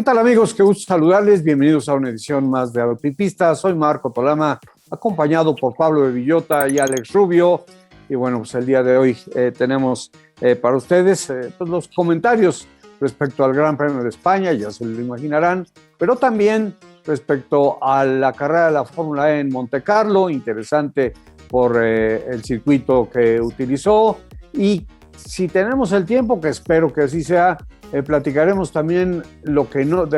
tal, amigos? Qué gusto saludarles. Bienvenidos a una edición más de Autopista. Soy Marco Tolama, acompañado por Pablo de Villota y Alex Rubio. Y bueno, pues el día de hoy tenemos para ustedes pues los comentarios respecto al Gran Premio de España, ya se lo imaginarán, pero también respecto a la carrera de la Fórmula E en Monte Carlo, interesante por el circuito que utilizó. Y si tenemos el tiempo, que espero que así sea, platicaremos también de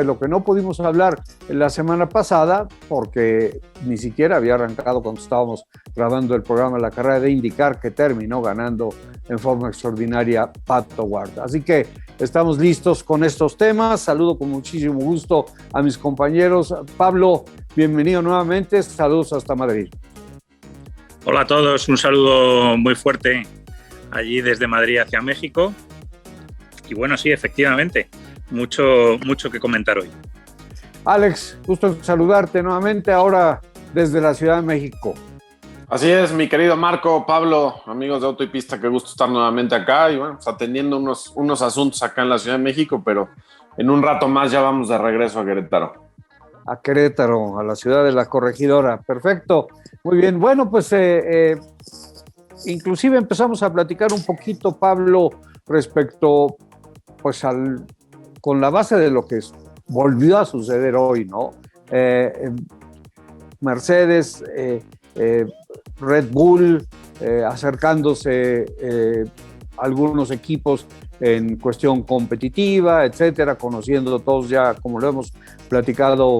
lo que no pudimos hablar la semana pasada, porque ni siquiera había arrancado cuando estábamos grabando el programa la carrera de IndyCar, que terminó ganando en forma extraordinaria Pato Ward. Así que estamos listos con estos temas. Saludo con muchísimo gusto a mis compañeros. Pablo, bienvenido nuevamente. Saludos hasta Madrid. Hola a todos, un saludo muy fuerte allí desde Madrid hacia México. Y bueno, sí, efectivamente, mucho que comentar hoy. Alex, gusto saludarte nuevamente ahora desde la Ciudad de México. Así es, mi querido Marco, Pablo, amigos de Auto y Pista, qué gusto estar nuevamente acá y bueno, pues atendiendo unos asuntos acá en la Ciudad de México, pero en un rato más ya vamos de regreso a Querétaro. A Querétaro, a la ciudad de la Corregidora. Perfecto, muy bien. Bueno, pues inclusive empezamos a platicar un poquito, Pablo, respecto pues con la base de lo que volvió a suceder hoy, ¿no? Mercedes, Red Bull, acercándose algunos equipos en cuestión competitiva, etcétera, conociendo todos ya, como lo hemos platicado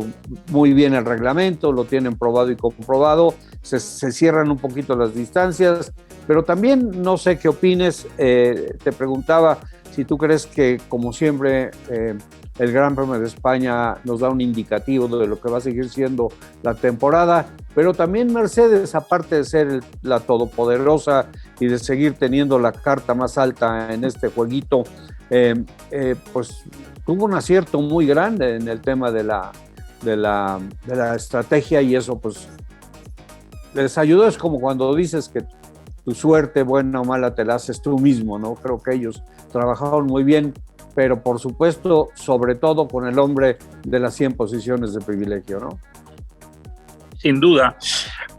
muy bien el reglamento, lo tienen probado y comprobado, se cierran un poquito las distancias, pero también no sé qué opines, te preguntaba si tú crees que, como siempre, el Gran Premio de España nos da un indicativo de lo que va a seguir siendo la temporada, pero también Mercedes, aparte de ser la todopoderosa y de seguir teniendo la carta más alta en este jueguito, pues tuvo un acierto muy grande en el tema de la estrategia, y eso pues les ayudó. Es como cuando dices que tu suerte, buena o mala, te la haces tú mismo, ¿no? Creo que ellos trabajaron muy bien, pero por supuesto, sobre todo con el hombre de las 100 posiciones de privilegio, ¿no? Sin duda.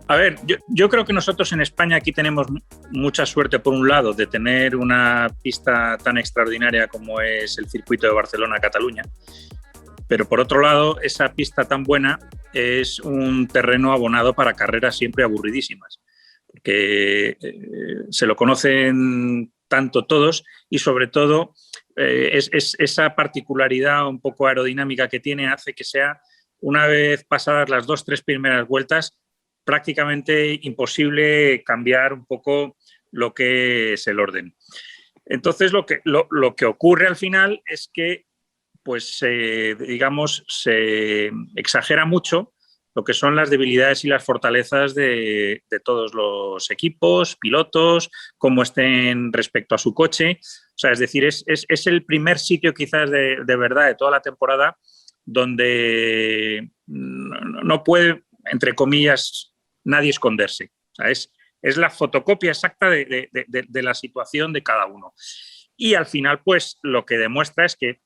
A ver, yo creo que nosotros en España aquí tenemos mucha suerte, por un lado, de tener una pista tan extraordinaria como es el circuito de Barcelona-Cataluña, pero por otro lado, esa pista tan buena es un terreno abonado para carreras siempre aburridísimas, porque se lo conocen tanto todos y sobre todo esa particularidad un poco aerodinámica que tiene hace que sea, una vez pasadas las 2-3 primeras vueltas, prácticamente imposible cambiar un poco lo que es el orden. Entonces lo que ocurre al final es que pues digamos se exagera mucho lo que son las debilidades y las fortalezas de todos los equipos, pilotos, cómo estén respecto a su coche. O sea, es decir, es el primer sitio quizás de verdad de toda la temporada donde no puede, entre comillas, nadie esconderse. O sea, es la fotocopia exacta de la situación de cada uno. Y al final, pues, lo que demuestra es que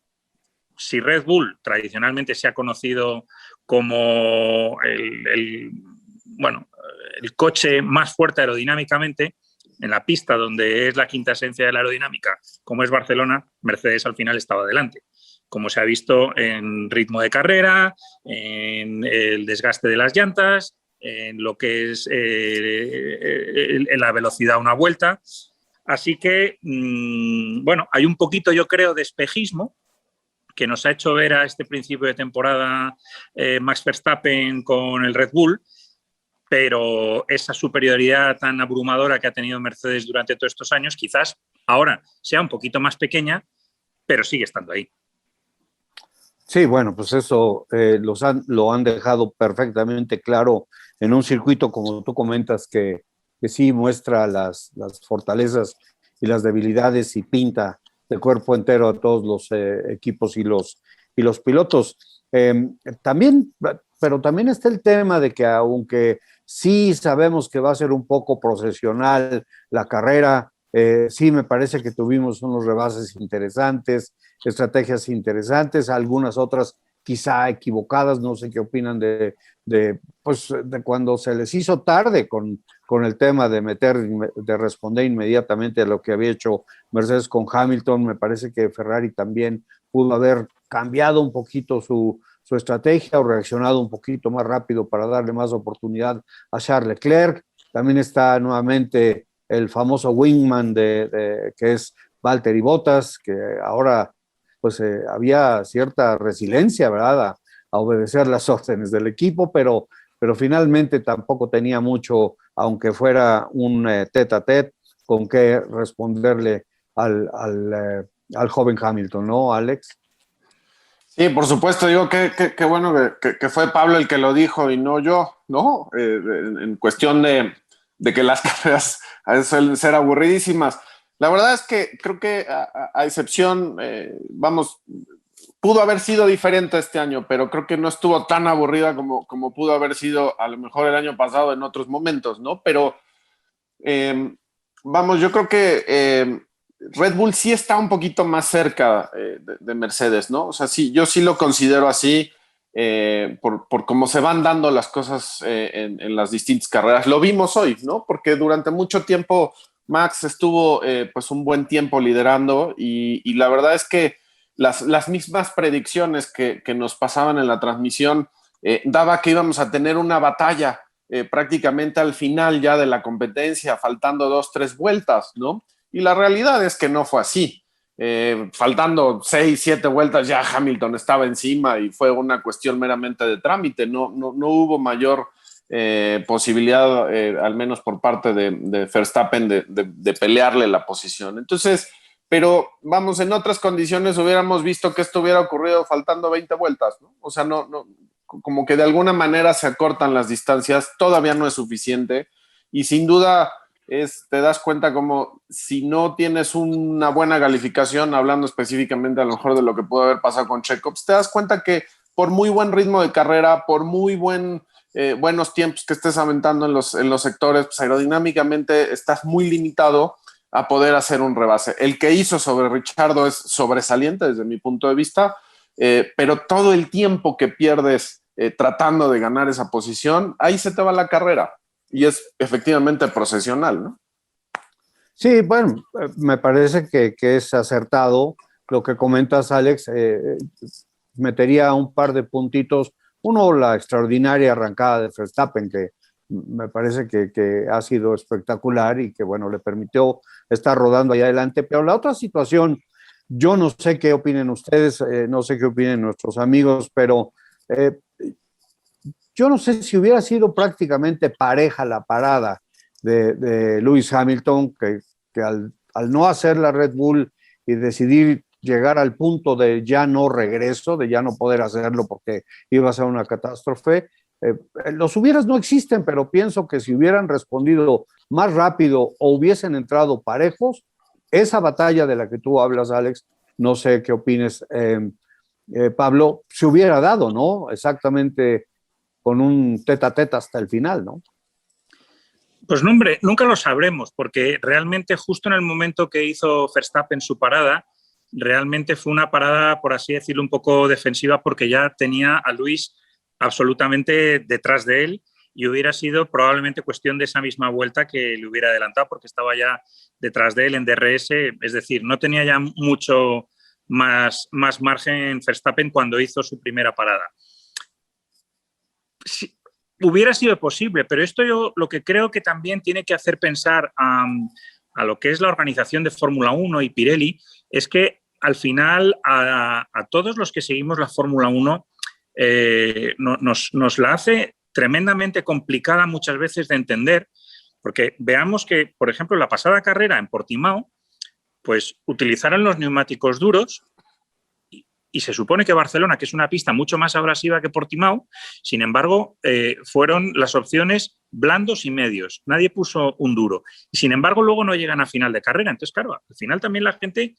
si Red Bull tradicionalmente se ha conocido como el coche más fuerte aerodinámicamente, en la pista donde es la quinta esencia de la aerodinámica, como es Barcelona, Mercedes al final estaba delante, como se ha visto en ritmo de carrera, en el desgaste de las llantas, en lo que es en la velocidad a una vuelta. Así que, bueno, hay un poquito, yo creo, de espejismo que nos ha hecho ver a este principio de temporada Max Verstappen con el Red Bull, pero esa superioridad tan abrumadora que ha tenido Mercedes durante todos estos años quizás ahora sea un poquito más pequeña, pero sigue estando ahí. Sí, bueno, pues eso lo han dejado perfectamente claro en un circuito, como tú comentas, que sí muestra las fortalezas y las debilidades y pinta de cuerpo entero a todos los equipos y los pilotos. Pero también está el tema de que, aunque sí sabemos que va a ser un poco procesional la carrera, sí me parece que tuvimos unos rebases interesantes, estrategias interesantes, algunas otras quizá equivocadas, no sé qué opinan de cuando se les hizo tarde con el tema de responder inmediatamente a lo que había hecho Mercedes con Hamilton. Me parece que Ferrari también pudo haber cambiado un poquito su estrategia o reaccionado un poquito más rápido para darle más oportunidad a Charles Leclerc. También está nuevamente el famoso wingman que es Valtteri Bottas, que ahora pues había cierta resiliencia, ¿verdad?, a obedecer las órdenes del equipo, pero finalmente tampoco tenía mucho, aunque fuera un tete-a-tete, con qué responderle al joven Hamilton, ¿no, Alex? Sí, por supuesto, digo que bueno que fue Pablo el que lo dijo y no yo, ¿no? En cuestión de que las carreras a veces suelen ser aburridísimas. La verdad es que creo que a excepción, pudo haber sido diferente este año, pero creo que no estuvo tan aburrida como pudo haber sido a lo mejor el año pasado en otros momentos, ¿no? Pero yo creo que Red Bull sí está un poquito más cerca de Mercedes, ¿no? O sea, sí, yo sí lo considero así por cómo se van dando las cosas en las distintas carreras. Lo vimos hoy, ¿no? Porque durante mucho tiempo Max estuvo pues un buen tiempo liderando y la verdad es que las mismas predicciones que nos pasaban en la transmisión daba que íbamos a tener una batalla prácticamente al final ya de la competencia, faltando 2-3 vueltas, ¿no? Y la realidad es que no fue así. Faltando 6-7 vueltas ya Hamilton estaba encima y fue una cuestión meramente de trámite. No hubo mayor posibilidad, al menos por parte de Verstappen, de pelearle la posición. Entonces, pero vamos, en otras condiciones hubiéramos visto que esto hubiera ocurrido faltando 20 vueltas, ¿no? O sea, como que de alguna manera se acortan las distancias, todavía no es suficiente y sin duda te das cuenta como si no tienes una buena calificación, hablando específicamente a lo mejor de lo que pudo haber pasado con Checo, pues te das cuenta que por muy buen ritmo de carrera, por muy buenos tiempos que estés aventando en los sectores, pues aerodinámicamente estás muy limitado a poder hacer un rebase. El que hizo sobre Ricciardo es sobresaliente desde mi punto de vista, pero todo el tiempo que pierdes tratando de ganar esa posición, ahí se te va la carrera y es efectivamente procesional, ¿no? Sí, bueno, me parece que es acertado lo que comentas, Alex. Metería un par de puntitos. Uno, la extraordinaria arrancada de Verstappen, que me parece que ha sido espectacular y que, bueno, le permitió estar rodando ahí adelante. Pero la otra situación, yo no sé qué opinen ustedes, no sé qué opinen nuestros amigos, pero yo no sé si hubiera sido prácticamente pareja la parada de Lewis Hamilton, que al no hacer la Red Bull y decidir llegar al punto de ya no regreso, de ya no poder hacerlo porque iba a ser una catástrofe. Los hubieras no existen, pero pienso que si hubieran respondido más rápido o hubiesen entrado parejos, esa batalla de la que tú hablas, Alex, no sé qué opines, Pablo, se hubiera dado, ¿no? Exactamente con un tete-a-tete hasta el final, ¿no? Pues no, hombre, nunca lo sabremos, porque realmente justo en el momento que hizo Verstappen su parada, realmente fue una parada, por así decirlo, un poco defensiva, porque ya tenía a Luis absolutamente detrás de él y hubiera sido probablemente cuestión de esa misma vuelta que le hubiera adelantado, porque estaba ya detrás de él en DRS, es decir, no tenía ya mucho más margen Verstappen cuando hizo su primera parada. Sí, hubiera sido posible, pero esto yo lo que creo que también tiene que hacer pensar a lo que es la organización de Fórmula 1 y Pirelli, es que al final a todos los que seguimos la Fórmula 1 nos la hace tremendamente complicada muchas veces de entender, porque veamos que, por ejemplo, la pasada carrera en Portimao, pues utilizaron los neumáticos duros y se supone que Barcelona, que es una pista mucho más abrasiva que Portimao, sin embargo, fueron las opciones blandos y medios. Nadie puso un duro. Y sin embargo, luego no llegan a final de carrera. Entonces, claro, al final también la gente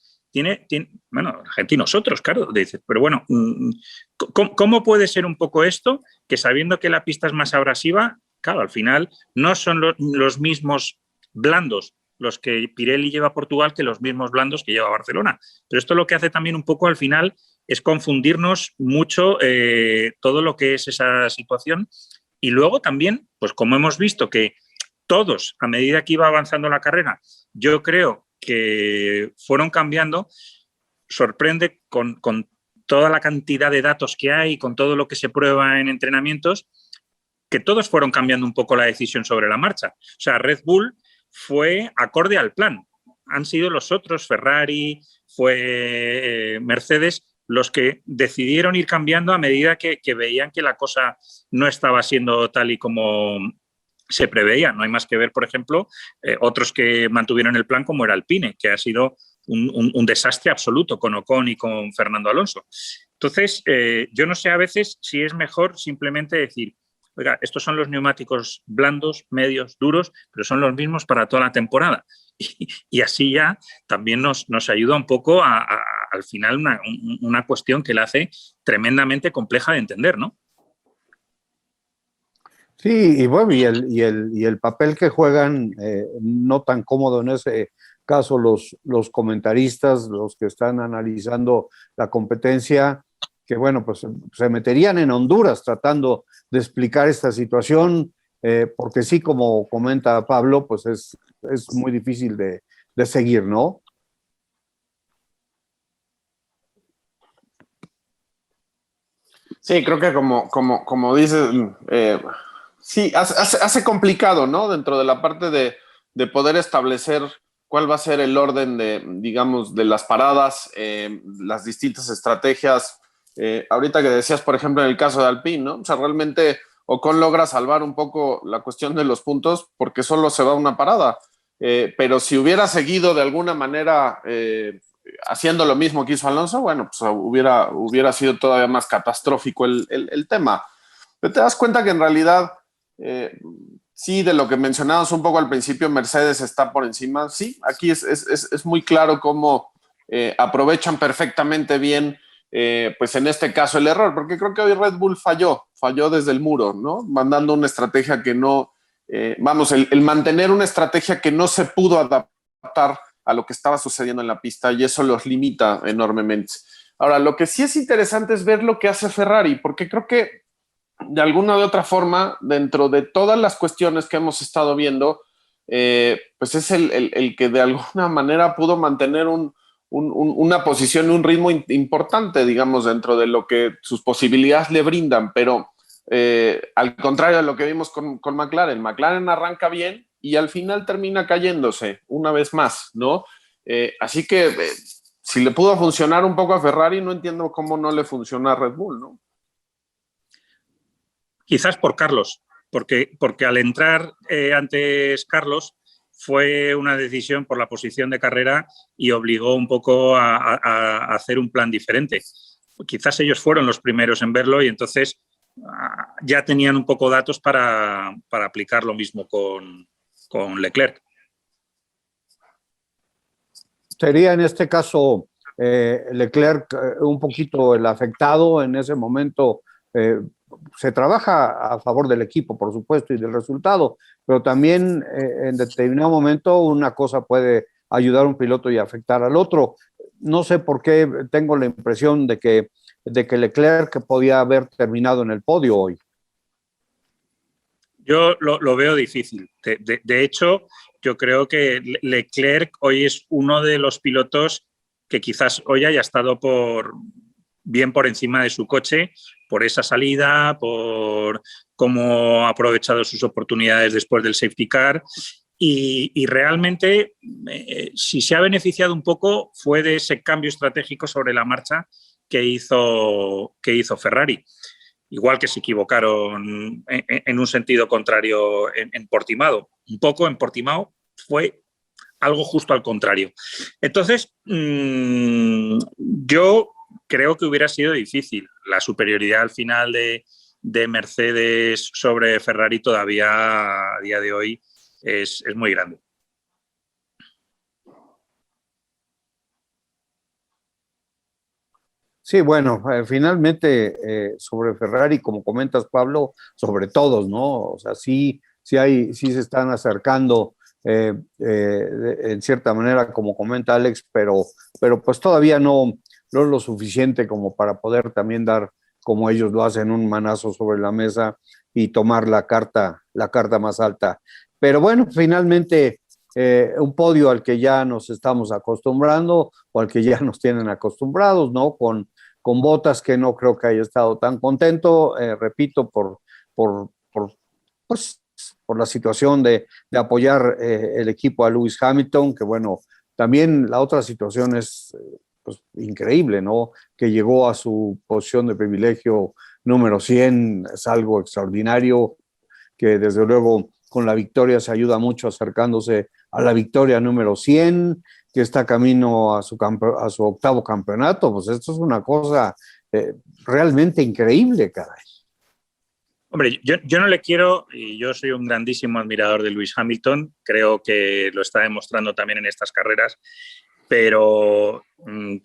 bueno, la gente y nosotros, claro, dice, pero bueno, ¿cómo puede ser un poco esto? Que sabiendo que la pista es más abrasiva, claro, al final no son los mismos blandos los que Pirelli lleva a Portugal que los mismos blandos que lleva a Barcelona. Pero esto lo que hace también un poco al final es confundirnos mucho todo lo que es esa situación. Y luego también, pues como hemos visto que todos, a medida que iba avanzando la carrera, yo creo que fueron cambiando, sorprende con toda la cantidad de datos que hay, con todo lo que se prueba en entrenamientos, que todos fueron cambiando un poco la decisión sobre la marcha. O sea, Red Bull fue acorde al plan. Han sido los otros, Ferrari, fue Mercedes, los que decidieron ir cambiando a medida que veían que la cosa no estaba siendo tal y como se preveía. No hay más que ver, por ejemplo, otros que mantuvieron el plan como era Alpine, que ha sido un desastre absoluto con Ocon y con Fernando Alonso. Entonces, yo no sé a veces si es mejor simplemente decir, oiga, estos son los neumáticos blandos, medios, duros, pero son los mismos para toda la temporada. Y así ya también nos ayuda un poco al final una cuestión que la hace tremendamente compleja de entender, ¿no? Sí, y bueno, y el papel que juegan, no tan cómodo en ese caso los comentaristas, los que están analizando la competencia, que bueno, pues se meterían en Honduras tratando de explicar esta situación, porque sí, como comenta Pablo, pues es muy difícil de seguir, ¿no? Sí, creo que como dices, sí, hace complicado, ¿no? Dentro de la parte de poder establecer cuál va a ser el orden de, digamos, de las paradas, las distintas estrategias. Ahorita que decías, por ejemplo, en el caso de Alpine, ¿no? O sea, realmente Ocon logra salvar un poco la cuestión de los puntos porque solo se va una parada. Pero si hubiera seguido de alguna manera haciendo lo mismo que hizo Alonso, bueno, pues hubiera sido todavía más catastrófico el tema. Pero te das cuenta que en realidad, sí, de lo que mencionábamos un poco al principio, Mercedes está por encima. Sí, aquí es muy claro cómo aprovechan perfectamente bien, pues en este caso el error, porque creo que hoy Red Bull falló desde el muro, ¿no? Mandando una estrategia que no, el mantener una estrategia que no se pudo adaptar a lo que estaba sucediendo en la pista y eso los limita enormemente. Ahora, lo que sí es interesante es ver lo que hace Ferrari, porque creo que de alguna u otra forma, dentro de todas las cuestiones que hemos estado viendo, pues es el que de alguna manera pudo mantener una posición, un ritmo importante, digamos, dentro de lo que sus posibilidades le brindan, pero al contrario de lo que vimos con McLaren arranca bien y al final termina cayéndose una vez más, ¿no? Así que si le pudo funcionar un poco a Ferrari, no entiendo cómo no le funciona a Red Bull, ¿no? Quizás por Carlos, porque al entrar antes Carlos fue una decisión por la posición de carrera y obligó un poco a hacer un plan diferente. Quizás ellos fueron los primeros en verlo y entonces ya tenían un poco datos para aplicar lo mismo con Leclerc. Sería en este caso Leclerc un poquito el afectado en ese momento. Se trabaja a favor del equipo, por supuesto, y del resultado, pero también en determinado momento una cosa puede ayudar a un piloto y afectar al otro. No sé por qué tengo la impresión de que Leclerc podía haber terminado en el podio hoy. Yo lo veo difícil. De hecho, yo creo que Leclerc hoy es uno de los pilotos que quizás hoy haya estado bien por encima de su coche, por esa salida, por cómo ha aprovechado sus oportunidades después del safety car. Y realmente, si se ha beneficiado un poco, fue de ese cambio estratégico sobre la marcha que hizo Ferrari. Igual que se equivocaron en un sentido contrario en Portimao. Un poco en Portimao fue algo justo al contrario. Entonces, yo creo que hubiera sido difícil. La superioridad al final de Mercedes sobre Ferrari todavía a día de hoy es muy grande. Sí, bueno, finalmente sobre Ferrari, como comentas, Pablo, sobre todos, ¿no? O sea, sí se están acercando en cierta manera, como comenta Alex, pero pues todavía no es lo suficiente como para poder también dar, como ellos lo hacen, un manazo sobre la mesa y tomar la carta más alta. Pero bueno, finalmente un podio al que ya nos estamos acostumbrando o al que ya nos tienen acostumbrados, ¿no? Con Bottas, que no creo que haya estado tan contento, repito, pues, por la situación de apoyar el equipo a Lewis Hamilton, que bueno, también la otra situación es pues, increíble, ¿no? Que llegó a su posición de privilegio número 100, es algo extraordinario, que desde luego con la victoria se ayuda mucho acercándose a la victoria número 100, que está camino a su octavo campeonato. Pues esto es una cosa realmente increíble, caray. Hombre, yo no le quiero, y yo soy un grandísimo admirador de Lewis Hamilton, creo que lo está demostrando también en estas carreras, pero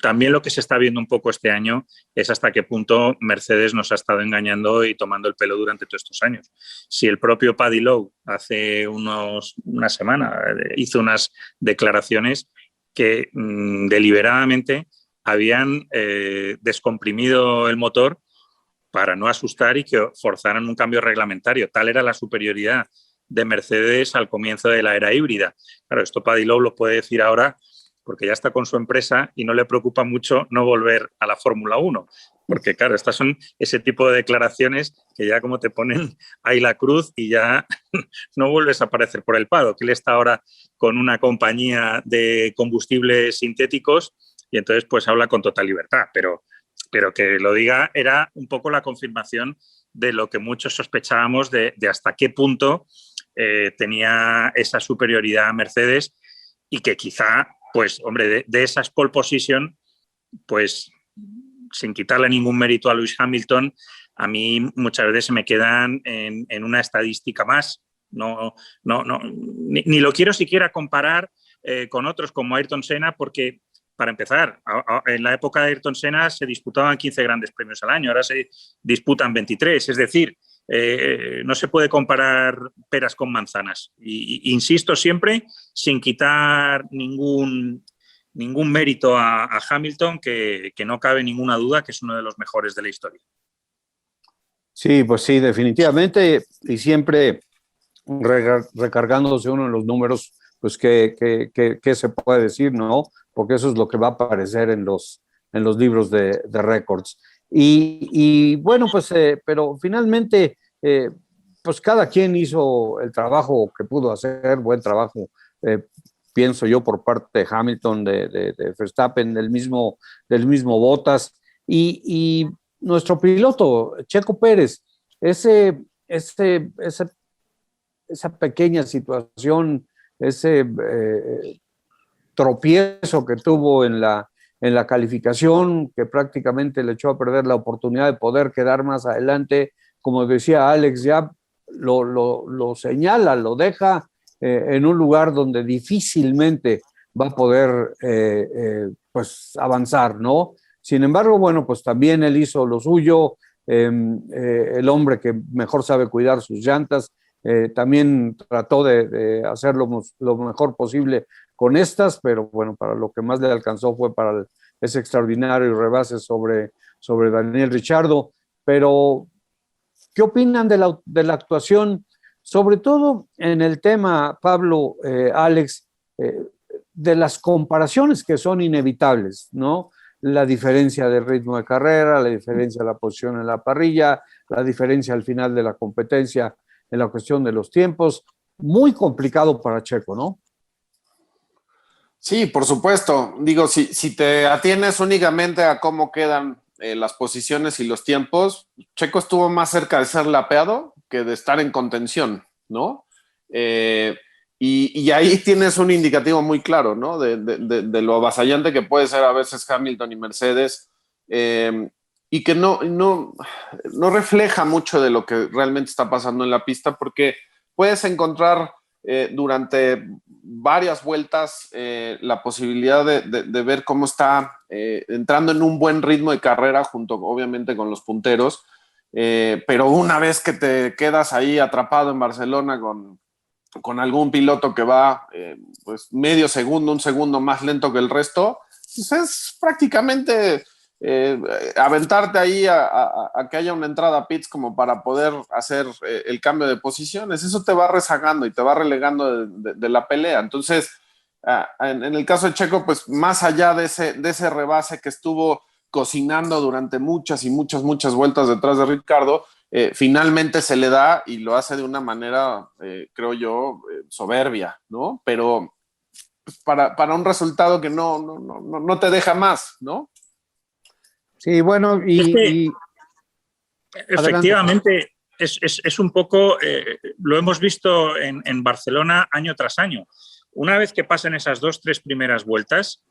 también lo que se está viendo un poco este año es hasta qué punto Mercedes nos ha estado engañando y tomando el pelo durante todos estos años. Si el propio Paddy Lowe hace una semana hizo unas declaraciones que deliberadamente habían descomprimido el motor para no asustar y que forzaran un cambio reglamentario. Tal era la superioridad de Mercedes al comienzo de la era híbrida. Claro, esto Paddy Lowe lo puede decir ahora porque ya está con su empresa y no le preocupa mucho no volver a la Fórmula 1. Porque, claro, estas son ese tipo de declaraciones que ya como te ponen ahí la cruz y ya no vuelves a aparecer por el paddock. Él está ahora con una compañía de combustibles sintéticos y entonces pues habla con total libertad, pero que lo diga era un poco la confirmación de lo que muchos sospechábamos de hasta qué punto tenía esa superioridad Mercedes y que quizá, pues, hombre, de esas pole position, pues, sin quitarle ningún mérito a Lewis Hamilton, a mí muchas veces se me quedan en una estadística más. Ni lo quiero siquiera comparar con otros como Ayrton Senna, porque para empezar, en la época de Ayrton Senna se disputaban 15 grandes premios al año, ahora se disputan 23, es decir, no se puede comparar peras con manzanas. Y insisto siempre, sin quitar ningún mérito a Hamilton, que no cabe ninguna duda que es uno de los mejores de la historia. Sí, pues sí, definitivamente, y siempre recargándose uno en los números, pues qué se puede decir, ¿no? Porque eso es lo que va a aparecer en los libros de récords. Y bueno, pues, pero finalmente, pues cada quien hizo el trabajo que pudo hacer, buen trabajo, pienso yo, por parte de Hamilton, de Verstappen, del mismo Bottas, y nuestro piloto, Checo Pérez, esa pequeña situación, ese tropiezo que tuvo en la calificación, que prácticamente le echó a perder la oportunidad de poder quedar más adelante, como decía Alex, ya lo señala, lo deja en un lugar donde difícilmente va a poder pues avanzar, ¿no? Sin embargo, bueno, pues también él hizo lo suyo, el hombre que mejor sabe cuidar sus llantas, también trató de hacerlo lo mejor posible con estas, pero bueno, para lo que más le alcanzó fue para ese extraordinario rebase sobre Daniel Ricciardo. Pero, ¿qué opinan de la actuación, sobre todo en el tema, Pablo, Alex, de las comparaciones que son inevitables, ¿no? La diferencia de ritmo de carrera, la diferencia de la posición en la parrilla, la diferencia al final de la competencia en la cuestión de los tiempos, muy complicado para Checo, ¿no? Sí, por supuesto. Digo, si te atienes únicamente a cómo quedan las posiciones y los tiempos, Checo estuvo más cerca de ser lapeado que de estar en contención, ¿no? Y ahí tienes un indicativo muy claro, ¿no? De lo avasallante que puede ser a veces Hamilton y Mercedes, y que no refleja mucho de lo que realmente está pasando en la pista, porque puedes encontrar durante varias vueltas la posibilidad de ver cómo está entrando en un buen ritmo de carrera junto obviamente con los punteros, pero una vez que te quedas ahí atrapado en Barcelona con con algún piloto que va pues medio segundo, un segundo más lento que el resto, pues es prácticamente aventarte ahí a que haya una entrada a pits como para poder hacer el cambio de posiciones. Eso te va rezagando y te va relegando de la pelea. Entonces, en el caso de Checo, pues más allá de ese rebase que estuvo cocinando durante muchas y muchas vueltas detrás de Ricardo, finalmente se le da y lo hace de una manera, creo yo, soberbia, ¿no? Pero pues, para un resultado que no te deja más, ¿no? Sí, bueno, Es que adelante. efectivamente es un poco, lo hemos visto en Barcelona año tras año. Una vez que pasan esas 2-3 primeras vueltas,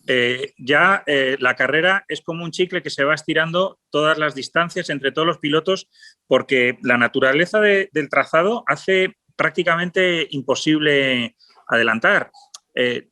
la carrera es como un chicle que se va estirando todas las distancias entre todos los pilotos, porque la naturaleza del trazado hace prácticamente imposible adelantar. El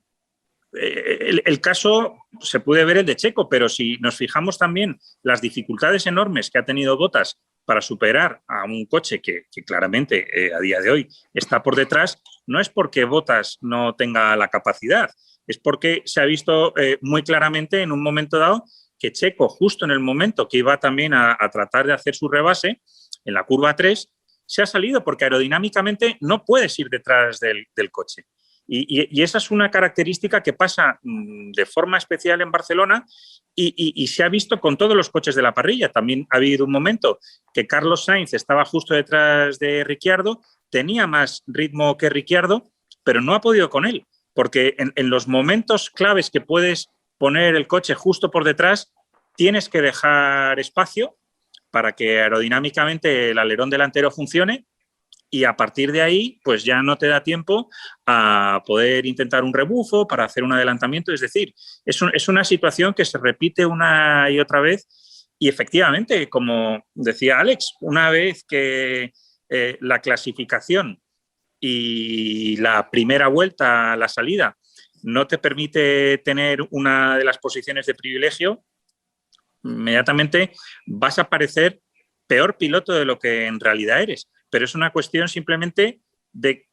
caso se puede ver el de Checo, pero si nos fijamos también las dificultades enormes que ha tenido Bottas para superar a un coche que claramente a día de hoy está por detrás, no es porque Bottas no tenga la capacidad, es porque se ha visto muy claramente en un momento dado que Checo, justo en el momento que iba también a tratar de hacer su rebase, en la curva 3, se ha salido porque aerodinámicamente no puedes ir detrás del coche. Y esa es una característica que pasa de forma especial en Barcelona y se ha visto con todos los coches de la parrilla. También ha habido un momento que Carlos Sainz estaba justo detrás de Ricciardo, tenía más ritmo que Ricciardo, pero no ha podido con él, porque en los momentos claves que puedes poner el coche justo por detrás, tienes que dejar espacio para que aerodinámicamente el alerón delantero funcione. Y a partir de ahí, pues ya no te da tiempo a poder intentar un rebufo para hacer un adelantamiento. Es decir, es una situación que se repite una y otra vez. Y efectivamente, como decía Alex, una vez que la clasificación y la primera vuelta, la salida, no te permite tener una de las posiciones de privilegio, inmediatamente vas a parecer peor piloto de lo que en realidad eres. Pero es una cuestión simplemente de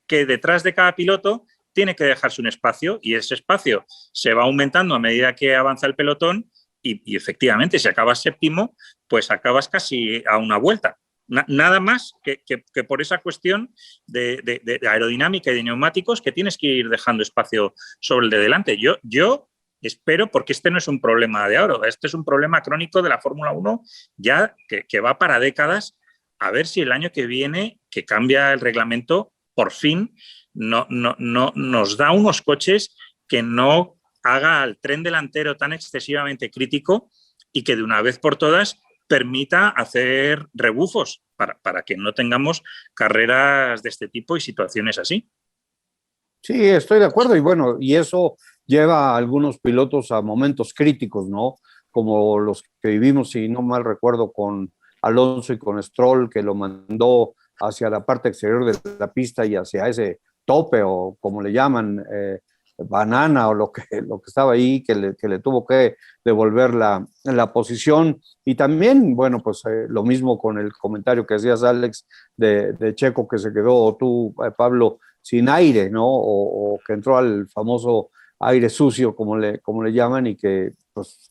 que detrás de cada piloto tiene que dejarse un espacio y ese espacio se va aumentando a medida que avanza el pelotón y efectivamente, si acabas séptimo, pues acabas casi a una vuelta. Nada más que por esa cuestión de aerodinámica y de neumáticos que tienes que ir dejando espacio sobre el de delante. Yo espero, porque este no es un problema de ahora, este es un problema crónico de la Fórmula 1 ya que va para décadas. A ver si el año que viene, que cambia el reglamento, por fin no nos da unos coches que no haga al tren delantero tan excesivamente crítico y que de una vez por todas permita hacer rebufos para que no tengamos carreras de este tipo y situaciones así. Sí, estoy de acuerdo y bueno, y eso lleva a algunos pilotos a momentos críticos, ¿no? Como los que vivimos, si no mal recuerdo, con Alonso y con Stroll, que lo mandó hacia la parte exterior de la pista y hacia ese tope o como le llaman, banana o lo que estaba ahí, que le tuvo que devolver la posición. Y también, bueno, pues lo mismo con el comentario que hacías, Alex, de Checo, que se quedó, o tú, Pablo, sin aire, ¿no? O que entró al famoso aire sucio, como le llaman, y que pues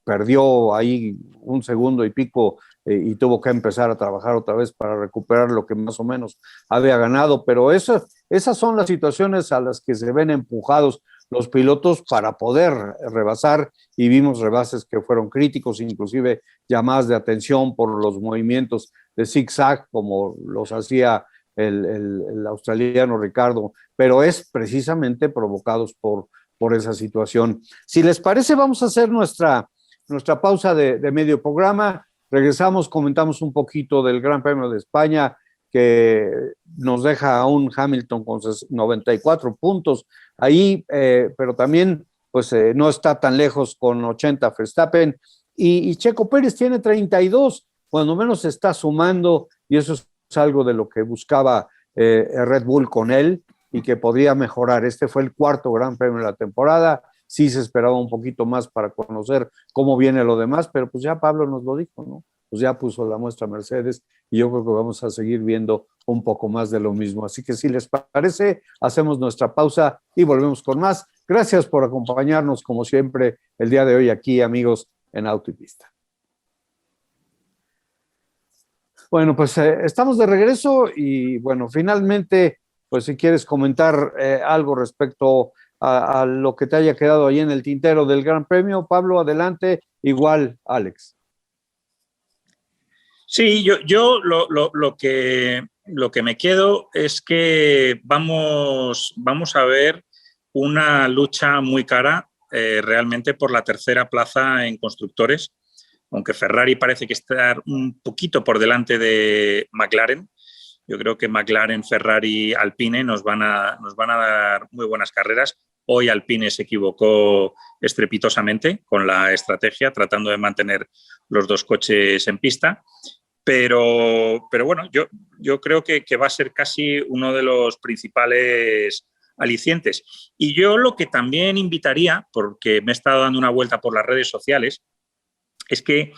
perdió ahí un segundo y pico y tuvo que empezar a trabajar otra vez para recuperar lo que más o menos había ganado. Pero esas son las situaciones a las que se ven empujados los pilotos para poder rebasar, y vimos rebases que fueron críticos, inclusive llamadas de atención por los movimientos de zigzag, como los hacía el australiano Ricardo, pero es precisamente provocados por esa situación. Si les parece, vamos a hacer nuestra pausa de medio programa. Regresamos, comentamos un poquito del Gran Premio de España, que nos deja a un Hamilton con 94 puntos ahí, pero también pues no está tan lejos con 80 Verstappen, y Checo Pérez tiene 32, cuando menos está sumando, y eso es algo de lo que buscaba Red Bull con él y que podría mejorar. Este fue el cuarto Gran Premio de la temporada. Sí se esperaba un poquito más para conocer cómo viene lo demás, pero pues ya Pablo nos lo dijo, ¿no? pues ya puso la muestra Mercedes y yo creo que vamos a seguir viendo un poco más de lo mismo. Así que si les parece, hacemos nuestra pausa y volvemos con más. Gracias por acompañarnos como siempre el día de hoy aquí, amigos, en Auto y Pista. Bueno, pues estamos de regreso y bueno, finalmente, pues si quieres comentar algo respecto a lo que te haya quedado ahí en el tintero del Gran Premio, Pablo, adelante, igual, Alex. Sí, yo lo que me quedo es que vamos a ver una lucha muy cara realmente por la tercera plaza en constructores, aunque Ferrari parece que está un poquito por delante de McLaren. Yo creo que McLaren, Ferrari, Alpine nos van a dar muy buenas carreras. Hoy Alpine se equivocó estrepitosamente con la estrategia, tratando de mantener los dos coches en pista. Pero bueno, yo creo que va a ser casi uno de los principales alicientes. Y yo lo que también invitaría, porque me he estado dando una vuelta por las redes sociales, es que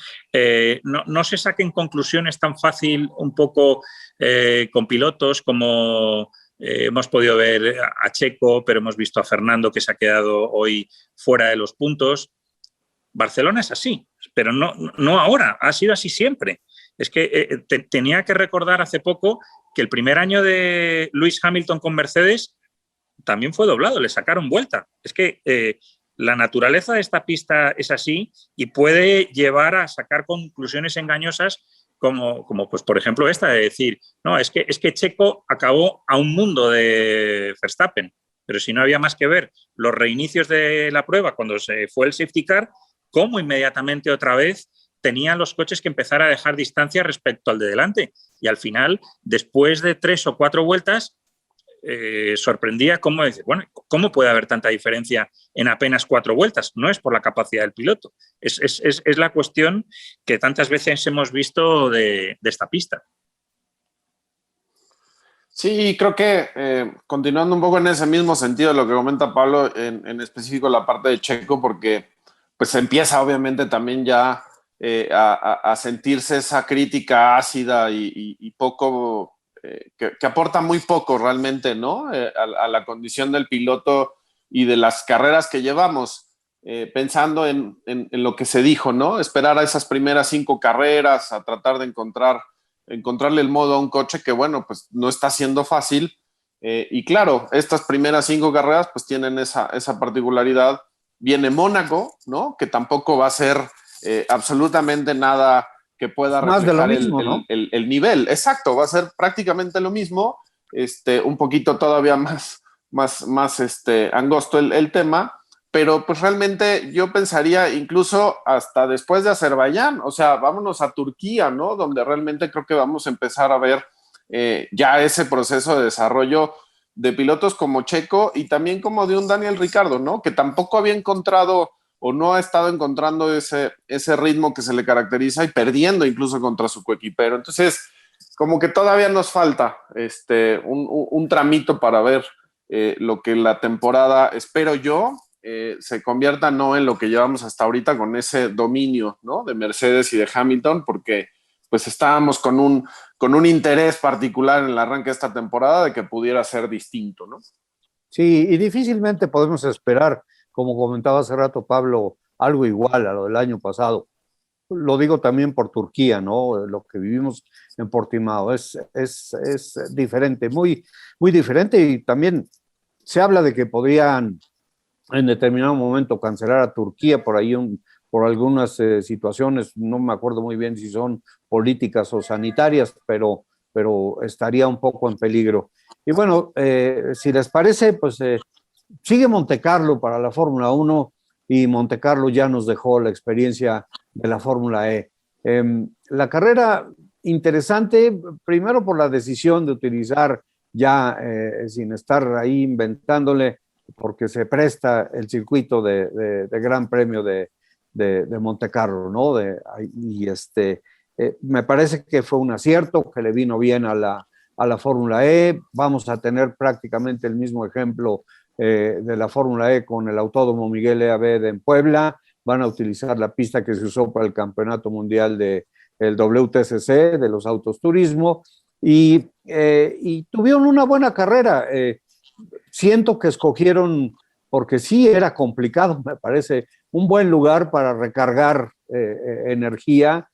no se saquen conclusiones tan fácil un poco con pilotos como hemos podido ver a Checo, pero hemos visto a Fernando que se ha quedado hoy fuera de los puntos. Barcelona es así, pero no ahora, ha sido así siempre. Es que tenía que recordar hace poco que el primer año de Lewis Hamilton con Mercedes también fue doblado, le sacaron vuelta. Es que la naturaleza de esta pista es así y puede llevar a sacar conclusiones engañosas como pues, por ejemplo, esta de decir, no, es que Checo acabó a un mundo de Verstappen, pero si no había más que ver los reinicios de la prueba cuando se fue el safety car, cómo inmediatamente otra vez tenían los coches que empezar a dejar distancia respecto al de delante. Y al final, después de 3 o 4 vueltas, sorprendía cómo decir, bueno, ¿cómo puede haber tanta diferencia en apenas 4 vueltas? No es por la capacidad del piloto, es la cuestión que tantas veces hemos visto de esta pista. Sí, creo que continuando un poco en ese mismo sentido, lo que comenta Pablo, en específico la parte de Checo, porque pues empieza obviamente también ya a sentirse esa crítica ácida y poco, que aporta muy poco realmente, ¿no? A la condición del piloto y de las carreras que llevamos, pensando en lo que se dijo, ¿no? Esperar a esas primeras 5 carreras, a tratar de encontrarle el modo a un coche que, bueno, pues no está siendo fácil. Y claro, estas primeras 5 carreras pues tienen esa particularidad. Viene Mónaco, ¿no? Que tampoco va a ser absolutamente nada que pueda reflejar el nivel. Exacto, va a ser prácticamente lo mismo, un poquito todavía más angosto el tema, pero pues realmente yo pensaría incluso hasta después de Azerbaiyán, o sea, vámonos a Turquía, ¿no? Donde realmente creo que vamos a empezar a ver ya ese proceso de desarrollo de pilotos como Checo y también como de un Daniel Ricciardo, ¿no? Que tampoco había encontrado o no ha estado encontrando ese ritmo que se le caracteriza y perdiendo incluso contra su coequipero. Entonces, como que todavía nos falta un tramito para ver lo que la temporada, espero yo, se convierta no en lo que llevamos hasta ahorita con ese dominio, ¿no? De Mercedes y de Hamilton, porque pues estábamos con un interés particular en el arranque de esta temporada de que pudiera ser distinto, ¿no? Sí, y difícilmente podemos esperar, como comentaba hace rato Pablo, algo igual a lo del año pasado. Lo digo también por Turquía, ¿no? Lo que vivimos en Portimao es diferente, muy, muy diferente, y también se habla de que podrían en determinado momento cancelar a Turquía por ahí por algunas situaciones, no me acuerdo muy bien si son políticas o sanitarias, pero estaría un poco en peligro. Y bueno, si les parece, pues sigue Montecarlo para la Fórmula 1 y Montecarlo ya nos dejó la experiencia de la Fórmula E. La carrera interesante, primero por la decisión de utilizar ya sin estar ahí inventándole, porque se presta el circuito de Gran Premio de Montecarlo, ¿no? Me parece que fue un acierto, que le vino bien a la Fórmula E. Vamos a tener prácticamente el mismo ejemplo de la Fórmula E con el Autódromo Miguel E. Abed en Puebla. Van a utilizar la pista que se usó para el Campeonato Mundial de el WTCC de los autos turismo, y tuvieron una buena carrera. Siento que escogieron, porque sí era complicado, me parece, un buen lugar para recargar energía,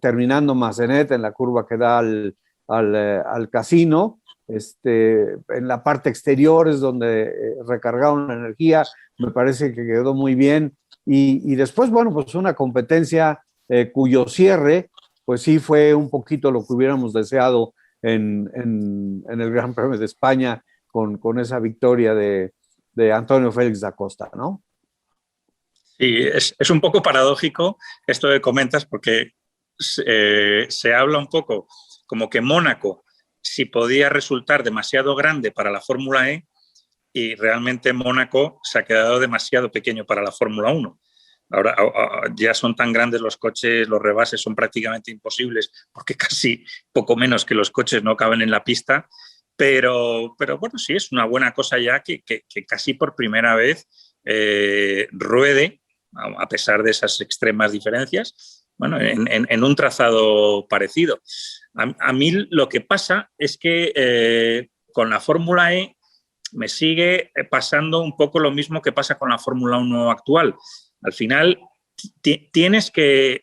terminando Massenet en la curva que da al casino. En la parte exterior es donde recargaron la energía, me parece que quedó muy bien. Y después, bueno, pues una competencia cuyo cierre, pues sí fue un poquito lo que hubiéramos deseado en el Gran Premio de España con esa victoria de Antonio Félix da Costa, ¿no? Sí, es un poco paradójico esto que comentas, porque se habla un poco como que Mónaco, si podía resultar demasiado grande para la Fórmula E, y realmente Mónaco se ha quedado demasiado pequeño para la Fórmula 1. Ahora ya son tan grandes los coches, los rebases son prácticamente imposibles, porque casi poco menos que los coches no caben en la pista, pero bueno, sí, es una buena cosa ya que casi por primera vez ruede, a pesar de esas extremas diferencias, bueno, en un trazado parecido. A mí lo que pasa es que con la Fórmula E me sigue pasando un poco lo mismo que pasa con la Fórmula 1 actual. Al final tienes que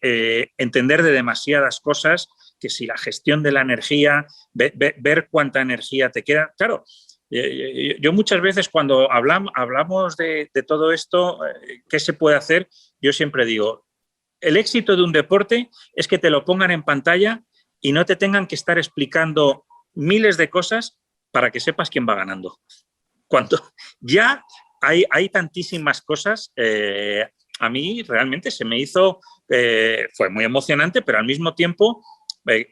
entender de demasiadas cosas, que si la gestión de la energía, ver cuánta energía te queda. Claro, yo muchas veces cuando hablamos de todo esto, ¿qué se puede hacer? Yo siempre digo, el éxito de un deporte es que te lo pongan en pantalla y no te tengan que estar explicando miles de cosas para que sepas quién va ganando. Cuando ya hay tantísimas cosas, a mí realmente se me hizo, fue muy emocionante, pero al mismo tiempo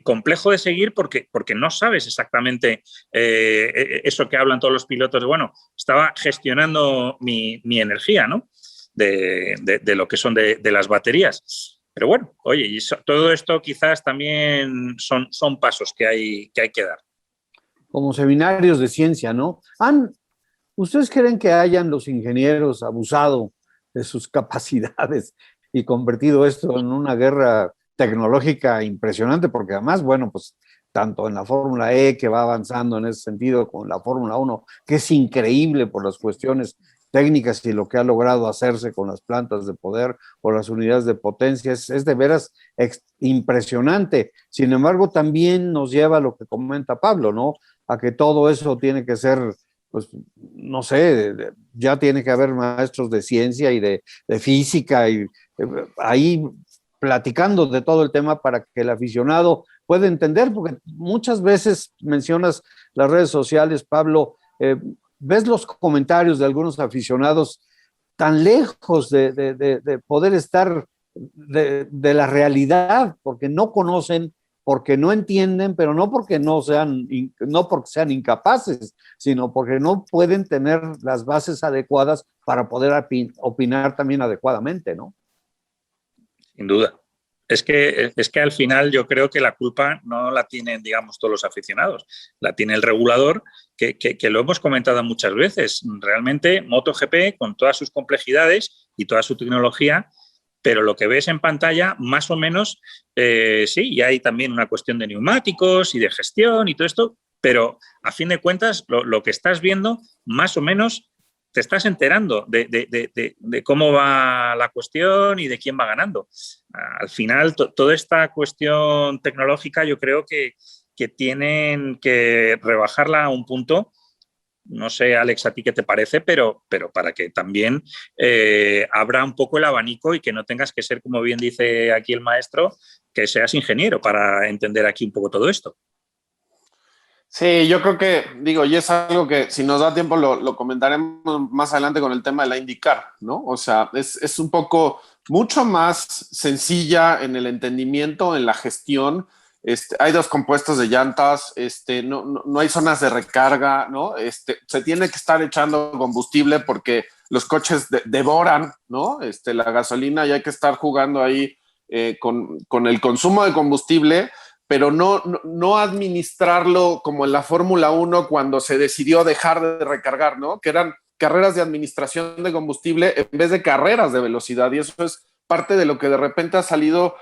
complejo de seguir porque no sabes exactamente eso que hablan todos los pilotos. Bueno, estaba gestionando mi energía, ¿no? De lo que son de las baterías. Pero bueno, oye, y todo esto quizás también son pasos que hay que dar. Como seminarios de ciencia, ¿no? ¿Ustedes creen que hayan los ingenieros abusado de sus capacidades y convertido esto en una guerra tecnológica impresionante? Porque además, bueno, pues tanto en la Fórmula E, que va avanzando en ese sentido, con la Fórmula 1, que es increíble por las cuestiones técnicas y lo que ha logrado hacerse con las plantas de poder o las unidades de potencia, es de veras impresionante. Sin embargo, también nos lleva a lo que comenta Pablo, ¿no? A que todo eso tiene que ser, pues, no sé, ya tiene que haber maestros de ciencia y de física y ahí platicando de todo el tema para que el aficionado pueda entender, porque muchas veces mencionas las redes sociales, Pablo, ves los comentarios de algunos aficionados tan lejos de poder estar de la realidad, porque no conocen, porque no entienden, pero no porque no porque sean incapaces, sino porque no pueden tener las bases adecuadas para poder opinar también adecuadamente, ¿no? Sin duda. Es que al final yo creo que la culpa no la tienen, digamos, todos los aficionados, la tiene el regulador, que lo hemos comentado muchas veces. Realmente MotoGP, con todas sus complejidades y toda su tecnología, pero lo que ves en pantalla, más o menos, sí, y hay también una cuestión de neumáticos y de gestión y todo esto, pero a fin de cuentas lo que estás viendo, más o menos, te estás enterando de cómo va la cuestión y de quién va ganando. Al final, toda esta cuestión tecnológica yo creo que tienen que rebajarla a un punto. No sé, Alex, a ti qué te parece, pero para que también abra un poco el abanico y que no tengas que ser, como bien dice aquí el maestro, que seas ingeniero para entender aquí un poco todo esto. Sí, yo creo que, digo, y es algo que si nos da tiempo lo comentaremos más adelante con el tema de la IndyCar, ¿no? O sea, es un poco mucho más sencilla en el entendimiento, en la gestión. Hay dos compuestos de llantas, no hay zonas de recarga, ¿no? Se tiene que estar echando combustible porque los coches devoran, ¿no? La gasolina, y hay que estar jugando ahí con el consumo de combustible, pero no administrarlo como en la Fórmula 1 cuando se decidió dejar de recargar, ¿no? Que eran carreras de administración de combustible en vez de carreras de velocidad, y eso es parte de lo que de repente ha salido